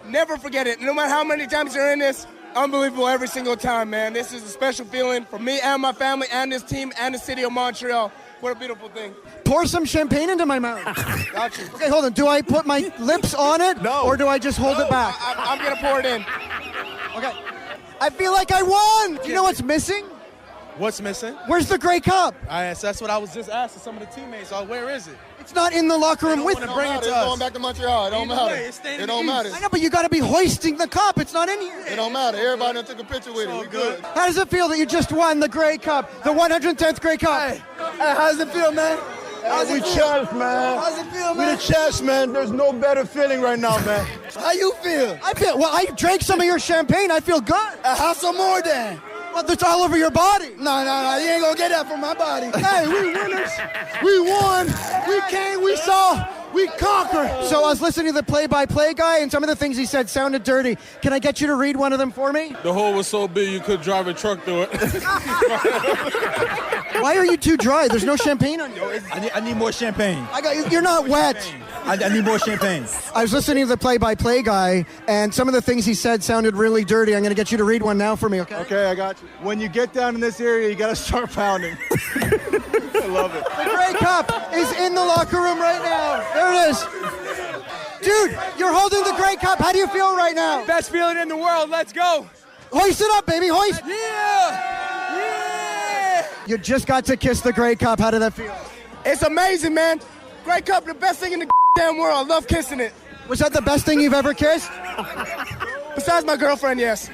Never forget it. No matter how many times you're in this, unbelievable every single time, man. This is a special feeling for me and my family and this team and the city of Montreal. What a beautiful thing. Pour some champagne into my mouth. Got you. Okay, hold on. Do I put my lips on it? No. Or do I just hold it back? I'm going to pour it in. Okay. I feel like I won. Do you know what's missing? What's missing? Where's the Grey Cup? That's what I was just asking some of the teammates. Where is it? It's not in the locker room with me. Bring it to us. It's going back to Montreal. It don't matter. It don't matter. I know, but you got to be hoisting the cup. It's not in here. It don't matter. Everybody done took a picture with it. We good. How does it feel that you just won the Grey Cup, the 110th Grey Cup? Hey, how does it feel, man? We chest, man. How's it feel, man? We the chest, man. There's no better feeling right now, man. How you feel? Well, I drank some of your champagne. I feel good. Have some more then. Well, that's all over your body. No. You ain't gonna get that from my body. Hey, we winners. We won. We came. We saw We conquer. So I was listening to the play-by-play guy, and some of the things he said sounded dirty. Can I get you to read one of them for me? The hole was so big you could drive a truck through it. Why are you too dry? There's no champagne on you. I need more champagne. You're not wet. I need more champagne. I was listening to the play-by-play guy, and some of the things he said sounded really dirty. I'm going to get you to read one now for me, okay? Okay, I got you. When you get down in this area, you got to start pounding. I love it. The Grey Cup is in the locker room right now. There it is. Dude, you're holding the Grey Cup. How do you feel right now? Best feeling in the world. Let's go. Hoist it up, baby. Hoist. Yeah. You just got to kiss the Grey Cup. How did that feel? It's amazing, man. Grey Cup, the best thing in the damn world. I love kissing it. Was that the best thing you've ever kissed? Besides my girlfriend, yes.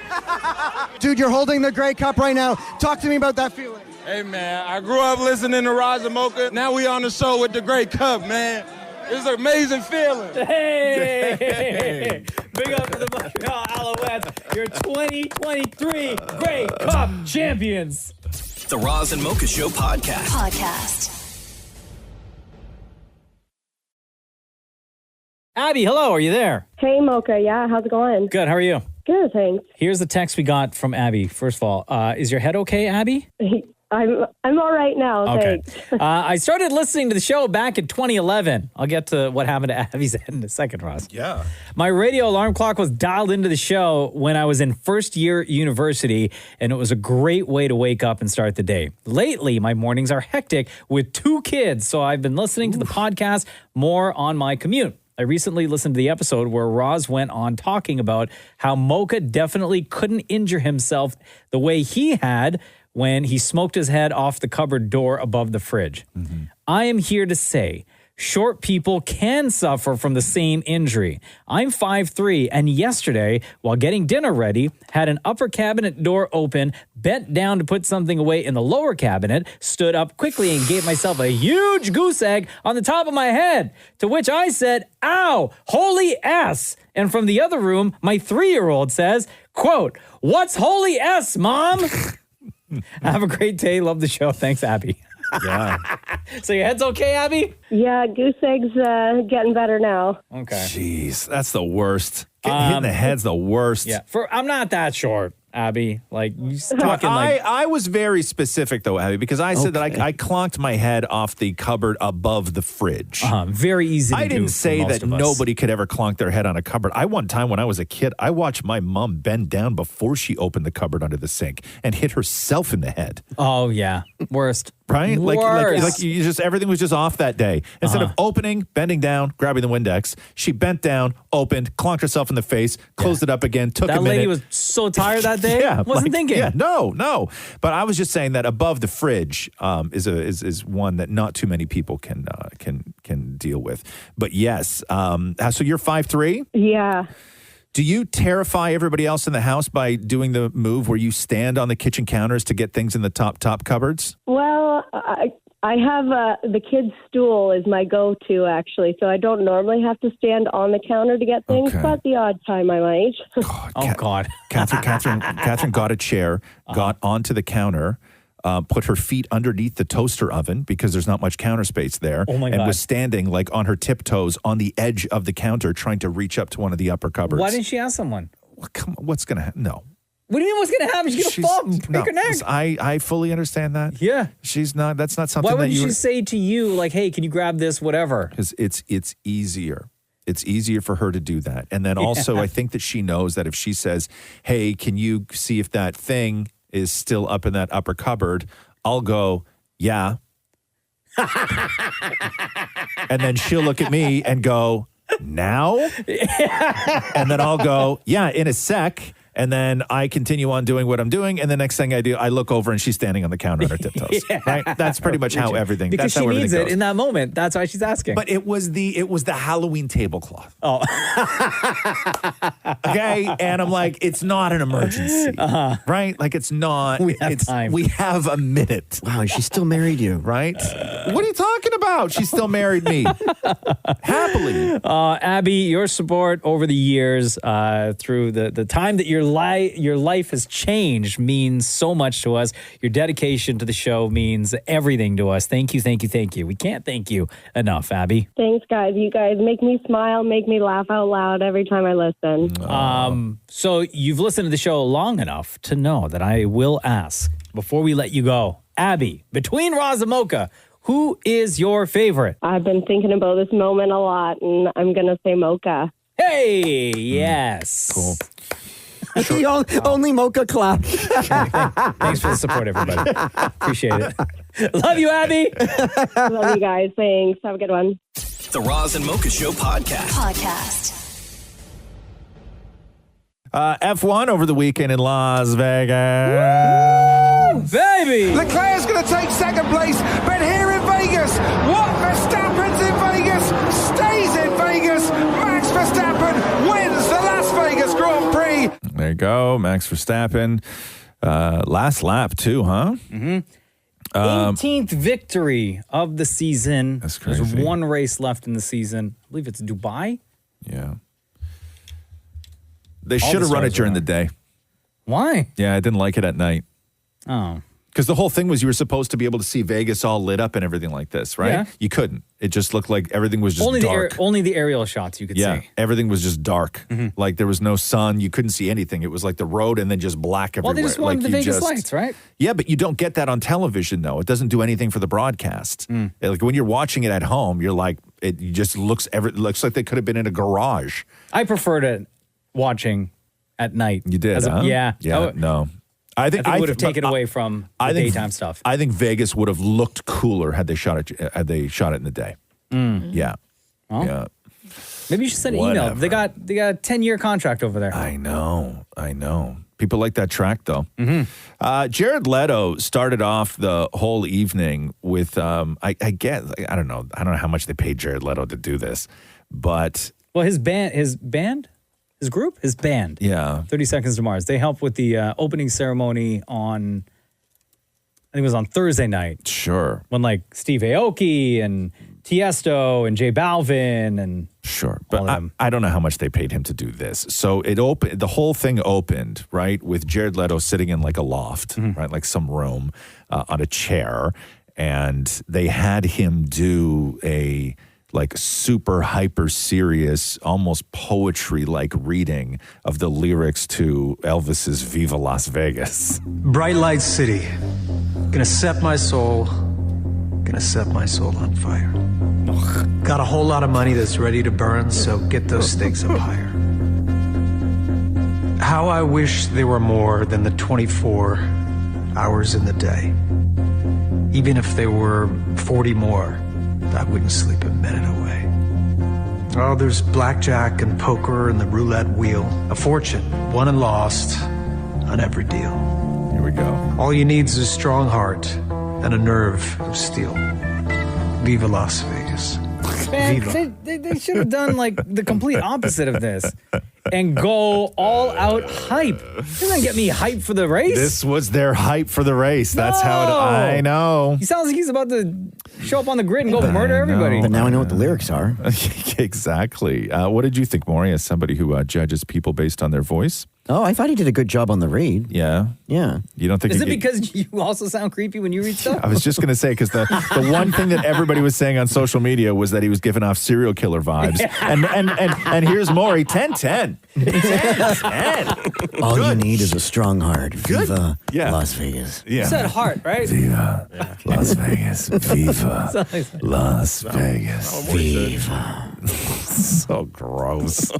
Dude, you're holding the Grey Cup right now. Talk to me about that feeling. Hey, man, I grew up listening to Roz and Mocha. Now we on the show with the Grey Cup, man. It's an amazing feeling. Hey! Big up to the Montreal Alouettes, your 2023 Grey Cup champions. The Roz and Mocha Show podcast. Abby, hello, are you there? Hey, Mocha. Yeah, how's it going? Good, how are you? Good, thanks. Here's the text we got from Abby. First of all, is your head okay, Abby? I'm all right now, Okay. thanks. I started listening to the show back in 2011. I'll get to what happened to Abby's head in a second, Ross. Yeah. My radio alarm clock was dialed into the show when I was in first year university, and it was a great way to wake up and start the day. Lately, my mornings are hectic with 2 kids, so I've been listening to the podcast more on my commute. I recently listened to the episode where Roz went on talking about how Mocha definitely couldn't injure himself the way he had when he smoked his head off the cupboard door above the fridge. Mm-hmm. I am here to say short people can suffer from the same injury. I'm 5'3", and yesterday, while getting dinner ready, had an upper cabinet door open, bent down to put something away in the lower cabinet, stood up quickly and gave myself a huge goose egg on the top of my head, to which I said, "Ow, holy S." And from the other room, my 3-year-old says, quote, "What's holy S, Mom?" Have a great day. Love the show. Thanks, Abby. Yeah. So your head's okay, Abby? Yeah, goose eggs getting better now. Okay. Jeez, that's the worst. Getting hit in the head's the worst. Yeah. I'm not that short, Abby. Like, you talking like... I was very specific, though, Abby, because I said that I clonked my head off the cupboard above the fridge. Very easy to do. I didn't say for most that of us. nobody could ever clonk their head on a cupboard. One time when I was a kid, I watched my mom bend down before she opened the cupboard under the sink and hit herself in the head. Oh, yeah. Worst. Right? Worst. Like you just, everything was just off that day. Instead of opening, bending down, grabbing the Windex, she bent down, opened, clonked herself in the face, closed it up again, took a minute. That lady was so tired that day. Yeah, Wasn't thinking. Yeah, no. But I was just saying that above the fridge is one that not too many people can deal with. But yes, so you're 5'3"? Yeah. Do you terrify everybody else in the house by doing the move where you stand on the kitchen counters to get things in the top cupboards? Well, I have the kids' stool is my go-to, actually, so I don't normally have to stand on the counter to get things, but the odd time I might. God. Catherine got a chair, got onto the counter, put her feet underneath the toaster oven because there's not much counter space there. Oh my God. And was standing like on her tiptoes on the edge of the counter trying to reach up to one of the upper cupboards. Why didn't she ask someone? Well, come on, what's going to happen? No. What do you mean what's going to happen? She's going to fall and break her neck. I fully understand that. Yeah. That's not something Why would that you she say to you, like, hey, can you grab this, whatever? Because it's easier. It's easier for her to do that. And then also, I think that she knows that if she says, hey, can you see if that thing is still up in that upper cupboard, I'll go, yeah. And then she'll look at me and go, now? And then I'll go, yeah, in a sec. And then I continue on doing what I'm doing. And the next thing I do, I look over and she's standing on the counter on her tiptoes. Right? That's pretty much how everything goes. Because she needs it in that moment. That's why she's asking. But it was the Halloween tablecloth. Oh. Okay. And I'm like, it's not an emergency. Right? Like it's not. We have time. We have a minute. Wow, she still married you. Right? What are you talking talking about? She still married me. Happily. Abby, your support over the years, through the time that your life has changed means so much to us. Your dedication to the show means everything to us. Thank you, thank you, thank you. We can't thank you enough, Abby. Thanks, guys. You guys make me smile, make me laugh out loud every time I listen. So you've listened to the show long enough to know that I will ask, before we let you go, Abby, between Roz and Mocha, who is your favorite? I've been thinking about this moment a lot, and I'm going to say Mocha. Hey, yes. Cool. Only Mocha clap. Thanks for the support, everybody. Appreciate it. Love you, Abby. Love you guys. Thanks. Have a good one. The Roz and Mocha Show podcast. F1 over the weekend in Las Vegas. Woo, baby! Leclerc's going to take second place, but here in Vegas, what Verstappen's in Vegas stays in Vegas. Max Verstappen wins the Las Vegas Grand Prix. There you go, Max Verstappen. Last lap too, huh? Mm-hmm. 18th victory of the season. That's crazy. There's one race left in the season. I believe it's Dubai. Yeah. They should have run it during the day. Why? Yeah, I didn't like it at night. Oh. Because the whole thing was you were supposed to be able to see Vegas all lit up and everything like this, right? Yeah. You couldn't. It just looked like everything was just dark. Only the aerial shots you could see. Everything was just dark. Like there was no sun. You couldn't see anything. It was like the road and then just black everywhere. Well, they just wanted like the Vegas lights, right? Yeah, but you don't get that on television, though. It doesn't do anything for the broadcast. Like when you're watching it at home, you're like, it just looks like they could have been in a garage. I preferred it watching at night. You did, huh? Yeah. No. I think it would have taken away from the daytime stuff. I think Vegas would have looked cooler had they shot it in the day. Yeah. Well, yeah. Maybe you should send an email. They got a 10-year contract over there. I know. People like that track, though. Jared Leto started off the whole evening with, I don't know how much they paid Jared Leto to do this, but... Well, his band, his band. Yeah. 30 Seconds to Mars. They helped with the opening ceremony on, I think it was on Thursday night. Sure. When like Steve Aoki and Tiesto and J Balvin and sure, but I don't know how much they paid him to do this. So the whole thing opened, right, with Jared Leto sitting in like a loft, right, like some room on a chair, and they had him do a like super hyper serious, almost poetry like reading of the lyrics to Elvis's Viva Las Vegas. Bright light city, gonna set my soul on fire. Got a whole lot of money that's ready to burn, so get those stakes up higher. How I wish there were more than the 24 hours in the day. Even if there were 40 more, I wouldn't sleep a minute away. Oh, there's blackjack and poker and the roulette wheel. A fortune, won and lost, on every deal. Here we go. All you need is a strong heart and a nerve of steel. Viva Las Vegas. Man, they should have done like the complete opposite of this and go all out hype. Doesn't get me hype for the race. This was their hype for the race. That's how I know. He sounds like he's about to show up on the grid and go murder everybody. But now I know what the lyrics are. Exactly. What did you think, Maury, as somebody who judges people based on their voice? Oh, I thought he did a good job on the read. Yeah? Yeah. You don't think... Is it because you also sound creepy when you read stuff? I was just going to say, because the one thing that everybody was saying on social media was that he was giving off serial killer vibes. And here's Maury, 10-10. 10-10. All you need is a strong heart. Good. Viva Las Vegas. You said heart, right? Viva Las Vegas. Viva Las Vegas. Viva. So gross.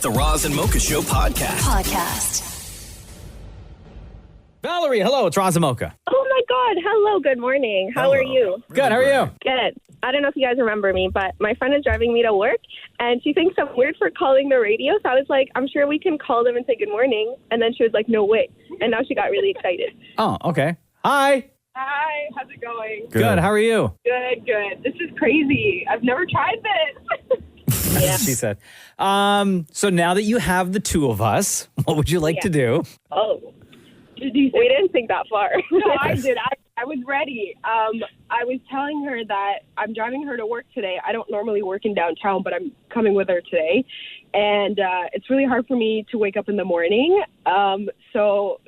The Roz and Mocha Show podcast. Valerie, hello, it's Roz and Mocha. Oh my God. Hello. Good morning. How are you? Good. How are you? Good. I don't know if you guys remember me, but my friend is driving me to work and she thinks I'm weird for calling the radio. So I was like, I'm sure we can call them and say good morning. And then she was like, no way. And now she got really excited. Oh, okay. Hi. Hi. How's it going? Good. How are you? Good. This is crazy. I've never tried this. Yeah. She said. So now that you have the two of us, what would you like to do? Oh. We didn't think that far. No, I did. I was ready. I was telling her that I'm driving her to work today. I don't normally work in downtown, but I'm coming with her today. And it's really hard for me to wake up in the morning. So,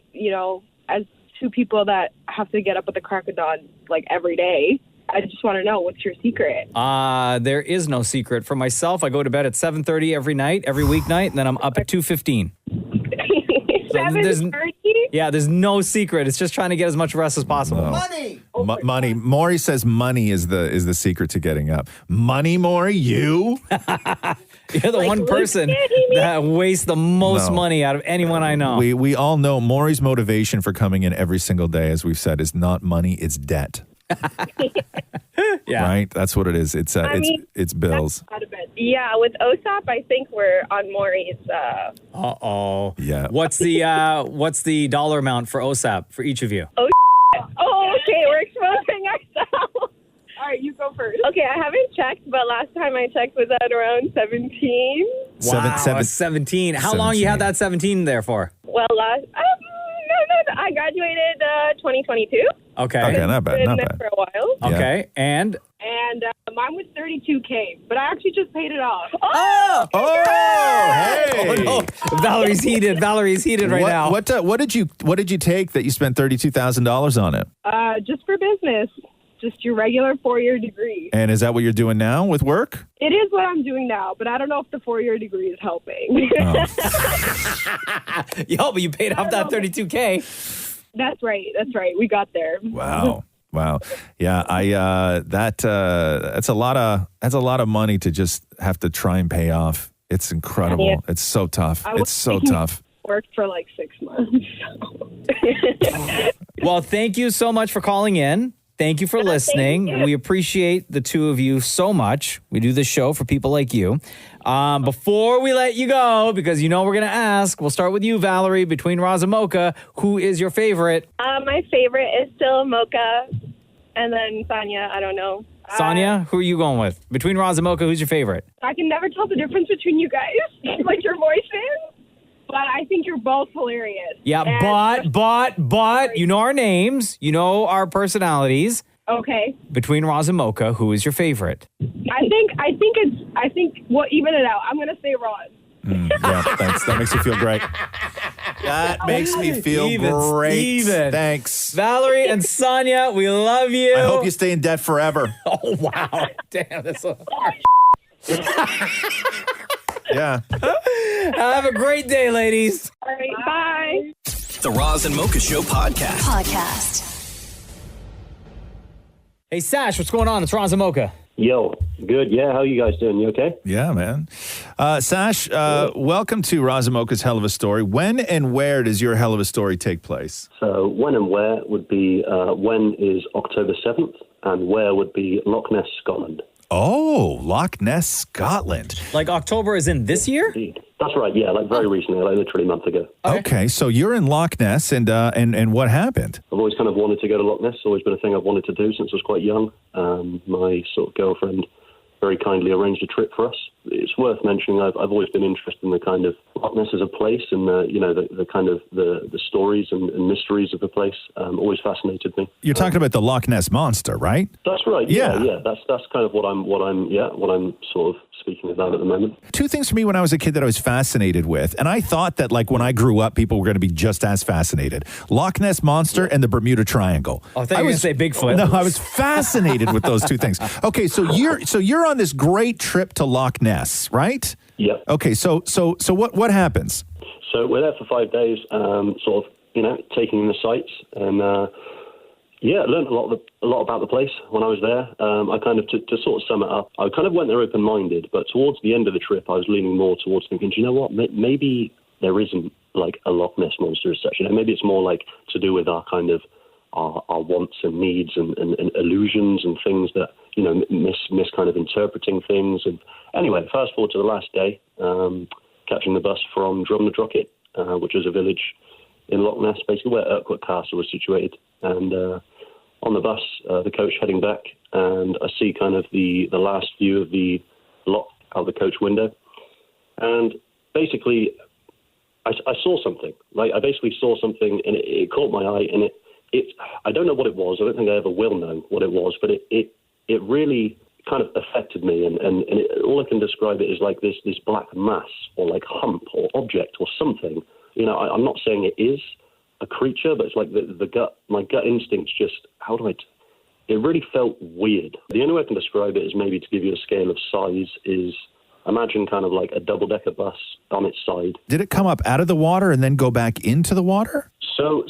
as two people that have to get up at the crack of dawn, like, every day, I just want to know, what's your secret? There is no secret. For myself, I go to bed at 7:30 every night, every weeknight, and then I'm up at 2:15. 7:30? Yeah, there's no secret. It's just trying to get as much rest as possible. Money. Money. Maury says money is the secret to getting up. Money, Maury, you? You're the one person that wastes the most money out of anyone I know. We all know Maury's motivation for coming in every single day, as we've said, is not money, it's debt. Yeah. Right? That's what it is. It's bills. Yeah, with OSAP, I think we're on Maury's. Uh-oh. Yeah. What's the dollar amount for OSAP for each of you? Oh, okay, we're exposing ourselves. All right, you go first. Okay, I haven't checked, but last time I checked was at around 17. Wow, 17. How long you had that 17 there for? Well, I graduated 2022. Okay. Okay, not bad, Been not there bad. for a while. Okay, and? And mine was $32K, but I actually just paid it off. Oh, hey! Oh, no. Valerie's heated right now. What did you take that you spent $32,000 on it? Just for business. Just your regular 4-year degree. And is that what you're doing now with work? It is what I'm doing now, but I don't know if the 4-year degree is helping. Yo, but you paid off that $32K. That's right. We got there. Wow. Yeah, that's a lot of money to just have to try and pay off. It's incredible. Yeah. It's so tough. It's so tough. Worked for like 6 months. Well, thank you so much for calling in. Thank you for listening. We appreciate the two of you so much. We do this show for people like you. Before we let you go, because we're going to ask, we'll start with you, Valerie, between Roz and Mocha. Who is your favorite? My favorite is still Mocha, and then Sonia. I don't know. Sonia, who are you going with? Between Roz and Mocha, who's your favorite? I can never tell the difference between you guys, like your voices. But I think you're both hilarious. Yeah, but you know our names, you know our personalities. Okay. Between Roz and Mocha, who is your favorite? I think we'll even it out. I'm gonna say Roz. Yeah, thanks. That makes me feel great. That makes me feel great. Thanks. Valerie and Sonia, we love you. I hope you stay in debt forever. Oh, wow. Damn, that's so Yeah. Have a great day, ladies. All right, bye. The Roz and Mocha Show podcast. Hey, Sash, what's going on? It's Roz and Mocha. Yo, good. Yeah, how you guys doing? You okay? Yeah, man. Sash, welcome to Roz and Mocha's Hell of a Story. When and where does your Hell of a Story take place? So when and where would be, when is October 7th, and where would be Loch Ness, Scotland. Oh, Loch Ness, Scotland. Like October is in this year? That's right, yeah, like very recently, like literally a month ago. Okay, so you're in Loch Ness, and what happened? I've always kind of wanted to go to Loch Ness. It's always been a thing I've wanted to do since I was quite young. My sort of girlfriend very kindly arranged a trip for us. It's worth mentioning I've always been interested in the kind of Loch Ness as a place and the kind of the stories and mysteries of the place. Always fascinated me. You're talking about the Loch Ness Monster, right? That's right. Yeah. That's kind of what I'm sort of speaking about at the moment. Two things for me when I was a kid that I was fascinated with, and I thought that like when I grew up, people were going to be just as fascinated. Loch Ness Monster and the Bermuda Triangle. Oh, I thought you were going to say Bigfoot. No, I was fascinated with those two things. Okay, so you're on this great trip to Loch Ness, right? Yep. Okay, so what happens? So we're there for 5 days, sort of, taking in the sights, and I learned a lot about the place when I was there. I kind of, to sort of sum it up, I kind of went there open-minded, but towards the end of the trip, I was leaning more towards thinking, do you know what, maybe there isn't like a Loch Ness Monster as such. Maybe it's more like to do with our kind of our wants and needs and illusions and things that, miss kind of interpreting things. And anyway, fast forward to the last day, catching the bus from Drumnadrochit, which is a village in Loch Ness, basically where Urquhart Castle was situated. And on the bus, the coach heading back, and I see kind of the last view of the loch out the coach window. And basically, I saw something. Like, I basically saw something, and it caught my eye, and it I don't know what it was. I don't think I ever will know what it was, but it really kind of affected me, and all I can describe it is like this black mass or like hump or object or something. You know, I'm not saying it is a creature, but it's like my gut instincts just, it really felt weird. The only way I can describe it is maybe to give you a scale of size is, imagine kind of like a double-decker bus on its side. Did it come up out of the water and then go back into the water?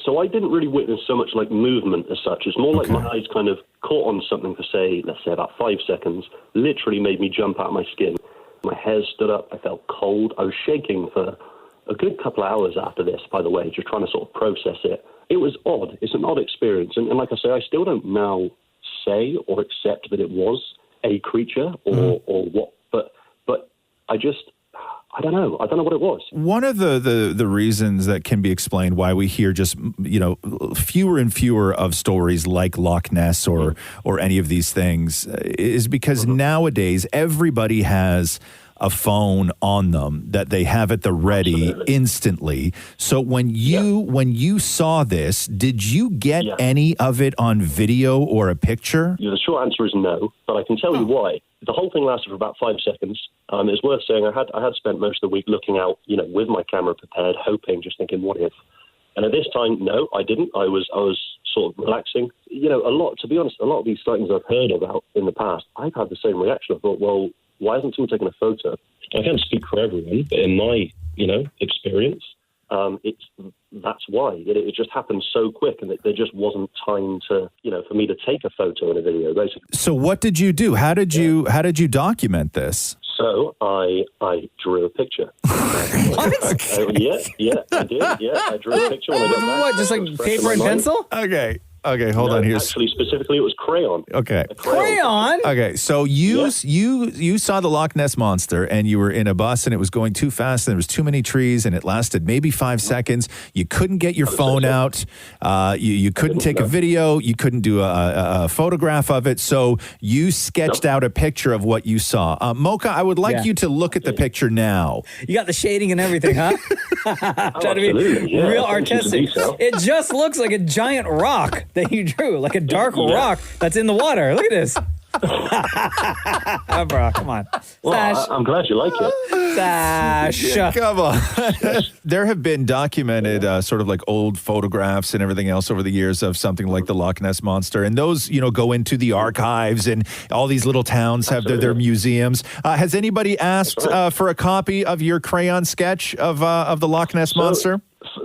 So I didn't really witness so much like movement as such. It's more like my eyes kind of caught on something for, let's say about 5 seconds, literally made me jump out of my skin. My hair stood up. I felt cold. I was shaking for a good couple of hours after this, by the way, just trying to sort of process it. It was odd. It's an odd experience. And like I say, I still don't now say or accept that it was a creature or what, but I don't know. I don't know what it was. One of the reasons that can be explained why we hear just, fewer and fewer of stories like Loch Ness or any of these things is because nowadays everybody has a phone on them that they have at the ready instantly. So when you saw this, did you get any of it on video or a picture? The short answer is no, but I can tell you why. The whole thing lasted for about 5 seconds. It's worth saying I had spent most of the week looking out, with my camera prepared, hoping, just thinking, what if? And at this time, no, I didn't. I was sort of relaxing. To be honest, a lot of these sightings I've heard about in the past, I've had the same reaction. I thought, well, why hasn't someone taken a photo? I can't speak for everyone, but in my, experience, that's why. It just happened so quick, and there just wasn't time to, for me to take a photo and a video, basically. So what did you do? How did you document this? So I drew a picture. Yeah, I did. Yeah, I drew a picture when I got back. What, just like paper and pencil? Okay, hold on. Here's actually specifically it was crayon. Okay. Crayon? Okay, so you saw the Loch Ness Monster and you were in a bus and it was going too fast and there was too many trees and it lasted maybe 5 seconds. You couldn't get your phone out. You couldn't take a video. You couldn't do a photograph of it. So you sketched out a picture of what you saw. Mocha, I would like you to look at the picture now. You got the shading and everything, huh? Trying to be real artistic. It just looks like a giant rock that you drew, like a dark rock that's in the water. Look at this. Oh, bro, come on. Well, I'm glad you like it. Sash. Yeah, come on. There have been documented sort of like old photographs and everything else over the years of something like the Loch Ness Monster. And those, go into the archives and all these little towns have their museums. Has anybody asked for a copy of your crayon sketch of the Loch Ness Monster?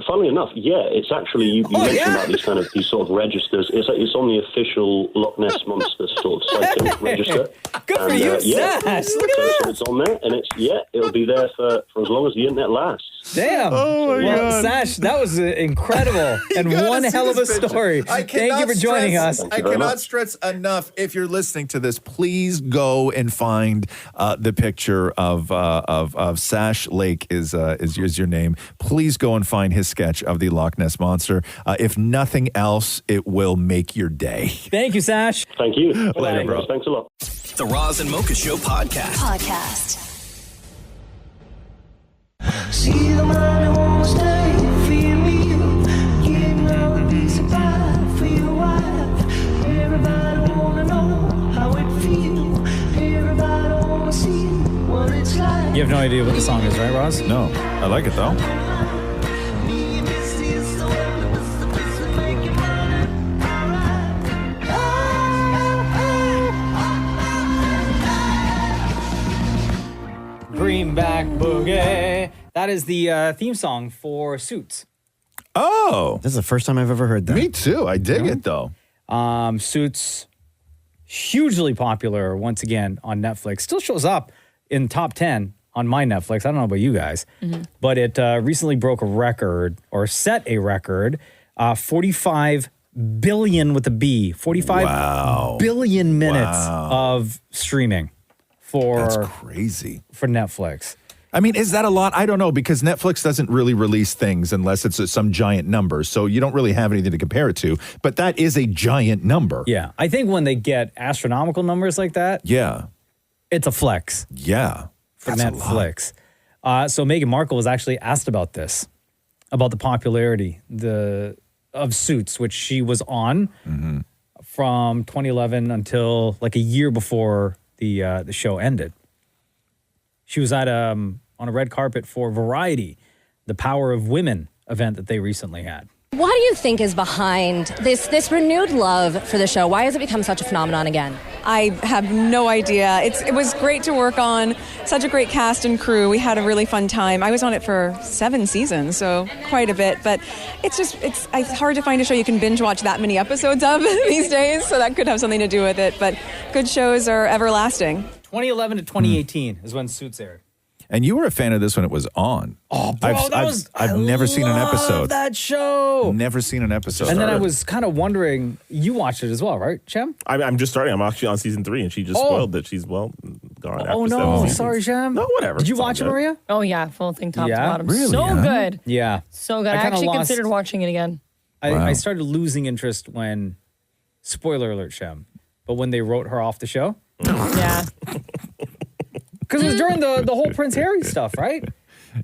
Funnily enough, it's actually, you mentioned about these sort of registers. It's on the official Loch Ness Monster sort of sighting register. Good for you, Sash. Look at that. So it's on there, and it'll be there for as long as the internet lasts. Damn. Oh, my God. Sash, that was incredible and one hell of a story. Thank you for joining us. I cannot stress enough, if you're listening to this, please go and find the picture of Sash Lake is your name. Please go and find his sketch of the Loch Ness Monster. If nothing else, it will make your day. Thank you, Sash. Thank you. Later, bro. Thanks a lot. The Roz and Mocha Show podcast. See the man who won't stay for you. Getting all the piece of pie for your wife. Everybody wanna know how it feels. Everybody wanna see what it's like. You have no idea what the song is, right, Roz? No. I like it, though. Greenback Boogie. That is the theme song for Suits. Oh. This is the first time I've ever heard that. Me too. I dig it, though. Suits, hugely popular once again on Netflix. Still shows up in top 10 on my Netflix. I don't know about you guys. But it recently broke a record or set a record. 45 billion with a B. 45 billion minutes of streaming. That's crazy. For Netflix. I mean, is that a lot? I don't know, because Netflix doesn't really release things unless it's some giant number. So you don't really have anything to compare it to. But that is a giant number. Yeah. I think when they get astronomical numbers like that, it's a flex. Yeah. For Netflix. So Meghan Markle was actually asked about this, about the popularity of Suits, which she was on from 2011 until like a year before the show ended. She was at on a red carpet for Variety, the Power of Women event that they recently had. What do you think is behind this renewed love for the show? Why has it become such a phenomenon again? I have no idea. It was great to work on. Such a great cast and crew. We had a really fun time. I was on it for 7 seasons, so quite a bit. But it's hard to find a show you can binge watch that many episodes of these days. So that could have something to do with it. But good shows are everlasting. 2011 to 2018 is when Suits aired. And you were a fan of this when it was on. Oh, bro, I've never seen an episode. That show. Never seen an episode. And then I was kind of wondering, you watched it as well, right, Shem? I'm just starting. I'm actually on season 3, and she just spoiled that she's, gone after 7 seasons. Sorry, Shem. No, whatever. Did you It's all watch it, good. Maria? Oh, yeah, full thing top to Yeah? bottom. Really, So huh? good. Yeah. So good. I I kinda actually lost- considered watching it again. I started losing interest when, spoiler alert, Shem, but when they wrote her off the show. Yeah. Because it was during the whole Prince Harry stuff, right?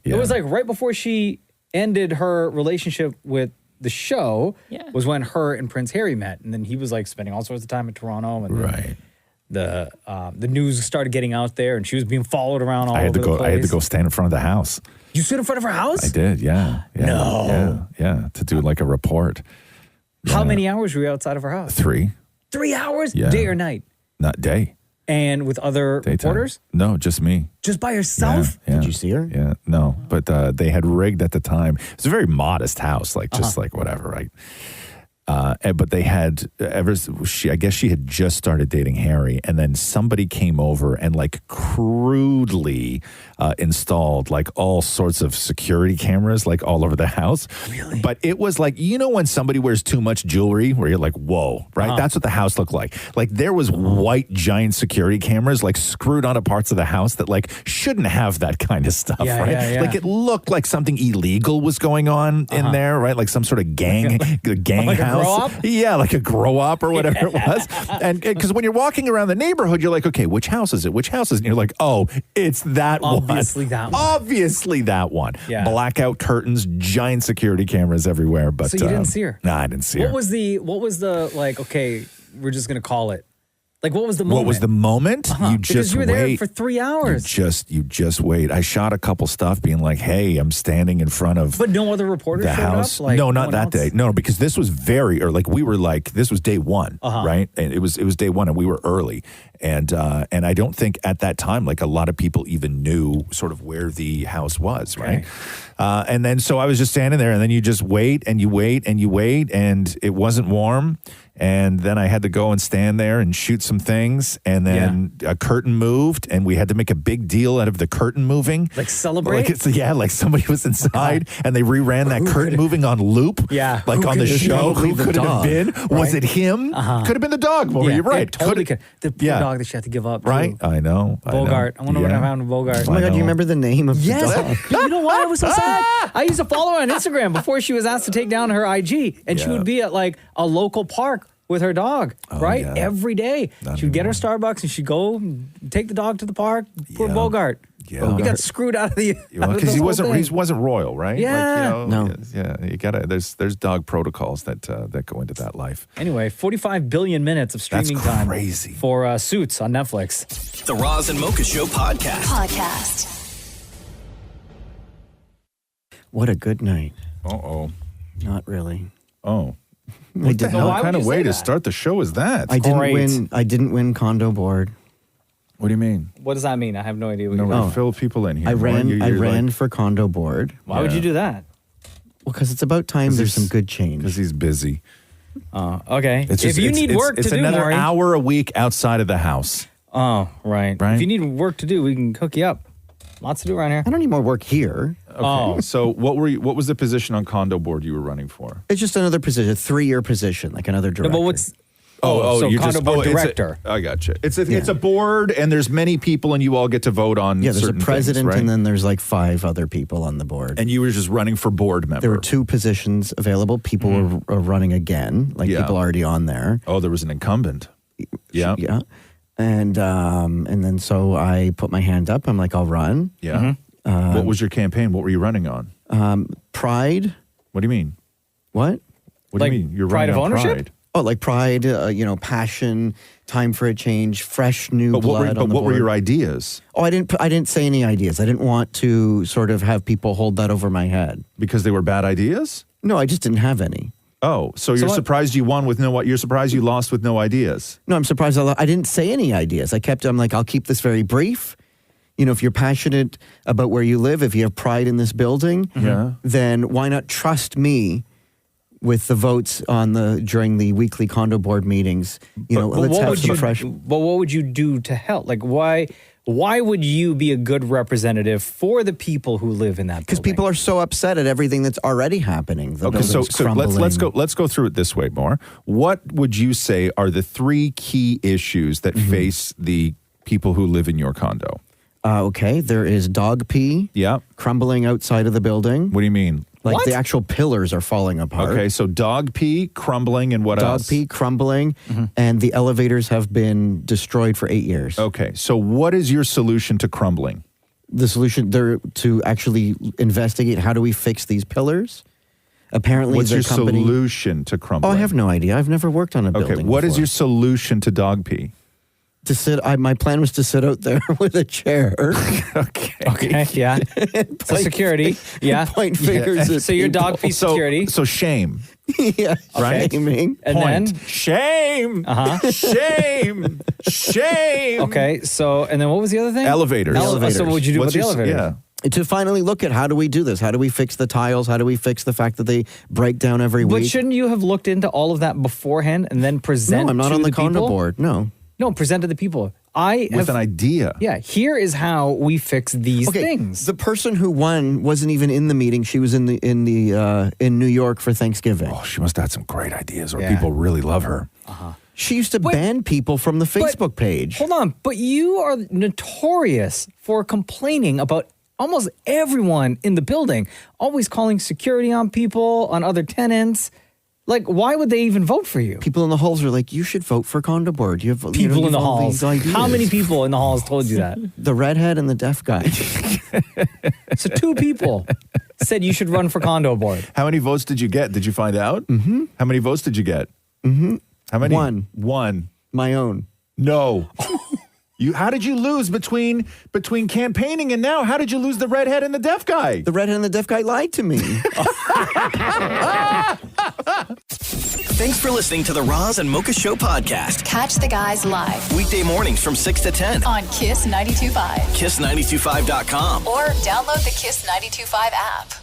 It was like right before she ended her relationship with the show was when her and Prince Harry met. And then he was like spending all sorts of time in Toronto. And the news started getting out there and she was being followed around all over the place. I had to go stand in front of the house. You stood in front of her house? I did, yeah. No. Yeah, to do like a report. How many hours were you outside of her house? 3. 3 hours? Yeah. Day or night? Not day. And with other reporters? No, just me. Just by yourself? Yeah. Did you see her? Yeah, no. But they had rigged at the time. It was a very modest house, like just like whatever, right? But they had I guess she had just started dating Harry, and then somebody came over and like crudely installed like all sorts of security cameras like all over the house. Really? But it was like, you know, when somebody wears too much jewelry, where you're like, whoa, right? That's what the house looked like. Like there was white giant security cameras like screwed onto parts of the house that like shouldn't have that kind of stuff, Yeah, right? yeah. Like it looked like something illegal was going on in there, right? Like some sort of gang Like a house. grow-up? Yeah, like a grow up or whatever it was. And because when you're walking around the neighborhood, you're like, okay, which house is it? Which house is it? And you're like, oh, it's that Obviously one. that one. Obviously that one. Yeah. Blackout curtains, giant security cameras everywhere. But So you didn't see her? No, I didn't see What her. was the like, okay, we're just going to call it. Like, what was the moment? What was the moment? You just because you were there wait. for 3 hours. You just wait. I shot a couple stuff being like, hey, I'm standing in front of But no other reporters the showed house. up? Like, No, not one that else? day. No, because this was this was day one, right? And it was day one, and we were early. And I don't think at that time, like a lot of people even knew sort of where the house was, right? And then so I was just standing there, and then you just wait and you wait and you wait, and it wasn't warm. And then I had to go and stand there and shoot some things. And then a curtain moved, and we had to make a big deal out of the curtain moving. Like celebrate? Like somebody was inside and they reran that curtain moving on loop. Yeah. Like Who on the could it show. be? Who could it have Dog, been? Was right? it him? Could have been the dog. Well, Yeah, you're right. it totally could. The poor dog that she had to give up. Right? Too. I know. Bogart. I wonder what I found with Bogart. Oh my God, do you remember the name of the dog? You know why I was so sad? I used to follow her on Instagram before she was asked to take down her IG. And she would be at like a local park with her dog, right? yeah. Every day. She would get her Starbucks and she'd go take the dog to the park. Poor Bogart. Yeah. He got screwed out of the Because he wasn't royal, right? Yeah. Like, No. Yeah. You gotta. There's dog protocols that go into that life. Anyway, 45 billion minutes of streaming time for Suits on Netflix. The Roz and Mocha Show podcast. What a good night. Uh-oh. Not really. Oh. I What the did hell not. kind of way to start the show is that? I didn't win condo board. What do you mean? What does that mean? I have no idea. What No, you we mean. fill people in here. I Why ran you're like- for condo board. Why would you do that? Well, because it's about time there's some good change. Because he's busy. Okay. It's if you need work it's to do, another Maury. hour a week outside of the house. Oh, right. Right. If you need work to do, we can hook you up. Lots to do around here. I don't need more work here. Okay. Oh. So what was the position on condo board you were running for? It's just another position, a 3-year position, like another director. No, but what's so you're condo board it's director. I gotcha. It's a board, and there's many people, and you all get to vote on. Yeah, there's a certain president, things, right? and then there's like 5 other people on the board. And you were just running for board member. There were 2 positions available. People were running again, like people already on there. Oh, there was an incumbent. Yeah. Yeah. And then so I put my hand up. I'm like, I'll run. Yeah. What was your campaign? What were you running on? Pride. What do you mean? What? What do you mean? You're pride running of on ownership? pride. Oh, like pride, passion, time for a change, fresh new blood. But what were your ideas? Oh, I didn't say any ideas. I didn't want to sort of have people hold that over my head. Because they were bad ideas? No, I just didn't have any. Oh, so you're surprised you won with you're surprised you lost with no ideas? No, I'm surprised I didn't say any ideas. I'm like, I'll keep this very brief. If you're passionate about where you live, if you have pride in this building, then why not trust me with the votes during the weekly condo board meetings? Let's have some fresh. But what would you do to help? Like, why would you be a good representative for the people who live in that building? Because people are so upset at everything that's already happening. Okay, so let's go through it this way more. What would you say are the 3 key issues that face the people who live in your condo? Okay, there is dog pee. Yeah. Crumbling outside of the building. What do you mean? Like the actual pillars are falling apart. Okay, so dog pee, crumbling, and what else? Dog pee, crumbling, and the elevators have been destroyed for 8 years. Okay, so what is your solution to crumbling? The solution there to actually investigate how do we fix these pillars. Apparently, what's your solution to crumbling? Oh, I have no idea. I've never worked on a building. Okay, what is your solution to dog pee? To sit, my plan was to sit out there with a chair. Okay, yeah. So security, yeah. Point fingers at So your dog pee security. So shame. Yeah, right? Shaming. And then shame. Shame. Shame. Okay, so and then what was the other thing? Elevators. So what would you do with the elevators? Yeah. To finally look at how do we do this? How do we fix the tiles? How do we fix the fact that they break down every week? But shouldn't you have looked into all of that beforehand and then present? No, I'm not to on the condo people? board. No, present to the people. With an idea. Yeah, here is how we fix these things. The person who won wasn't even in the meeting. She was in New York for Thanksgiving. Oh, she must have had some great ideas, or people really love her. She used to ban people from the Facebook page. Hold on, but you are notorious for complaining about almost everyone in the building, always calling security on people, on other tenants. Like, why would they even vote for you? People in the halls are like, you should vote for condo board. You have People in the halls. How many people in the halls told you that? The redhead and the deaf guy. So 2 people said you should run for condo board. How many votes did you get? Did you find out? Mm-hmm. How many votes did you get? Mm-hmm. How many? One. My own. No. How did you lose between campaigning and now? How did you lose the redhead and the deaf guy? The redhead and the deaf guy lied to me. Thanks for listening to the Roz and Mocha Show podcast. Catch the guys live Weekday mornings from 6 to 10 on Kiss 92.5. KISS925.com. Or download the Kiss 92.5 app.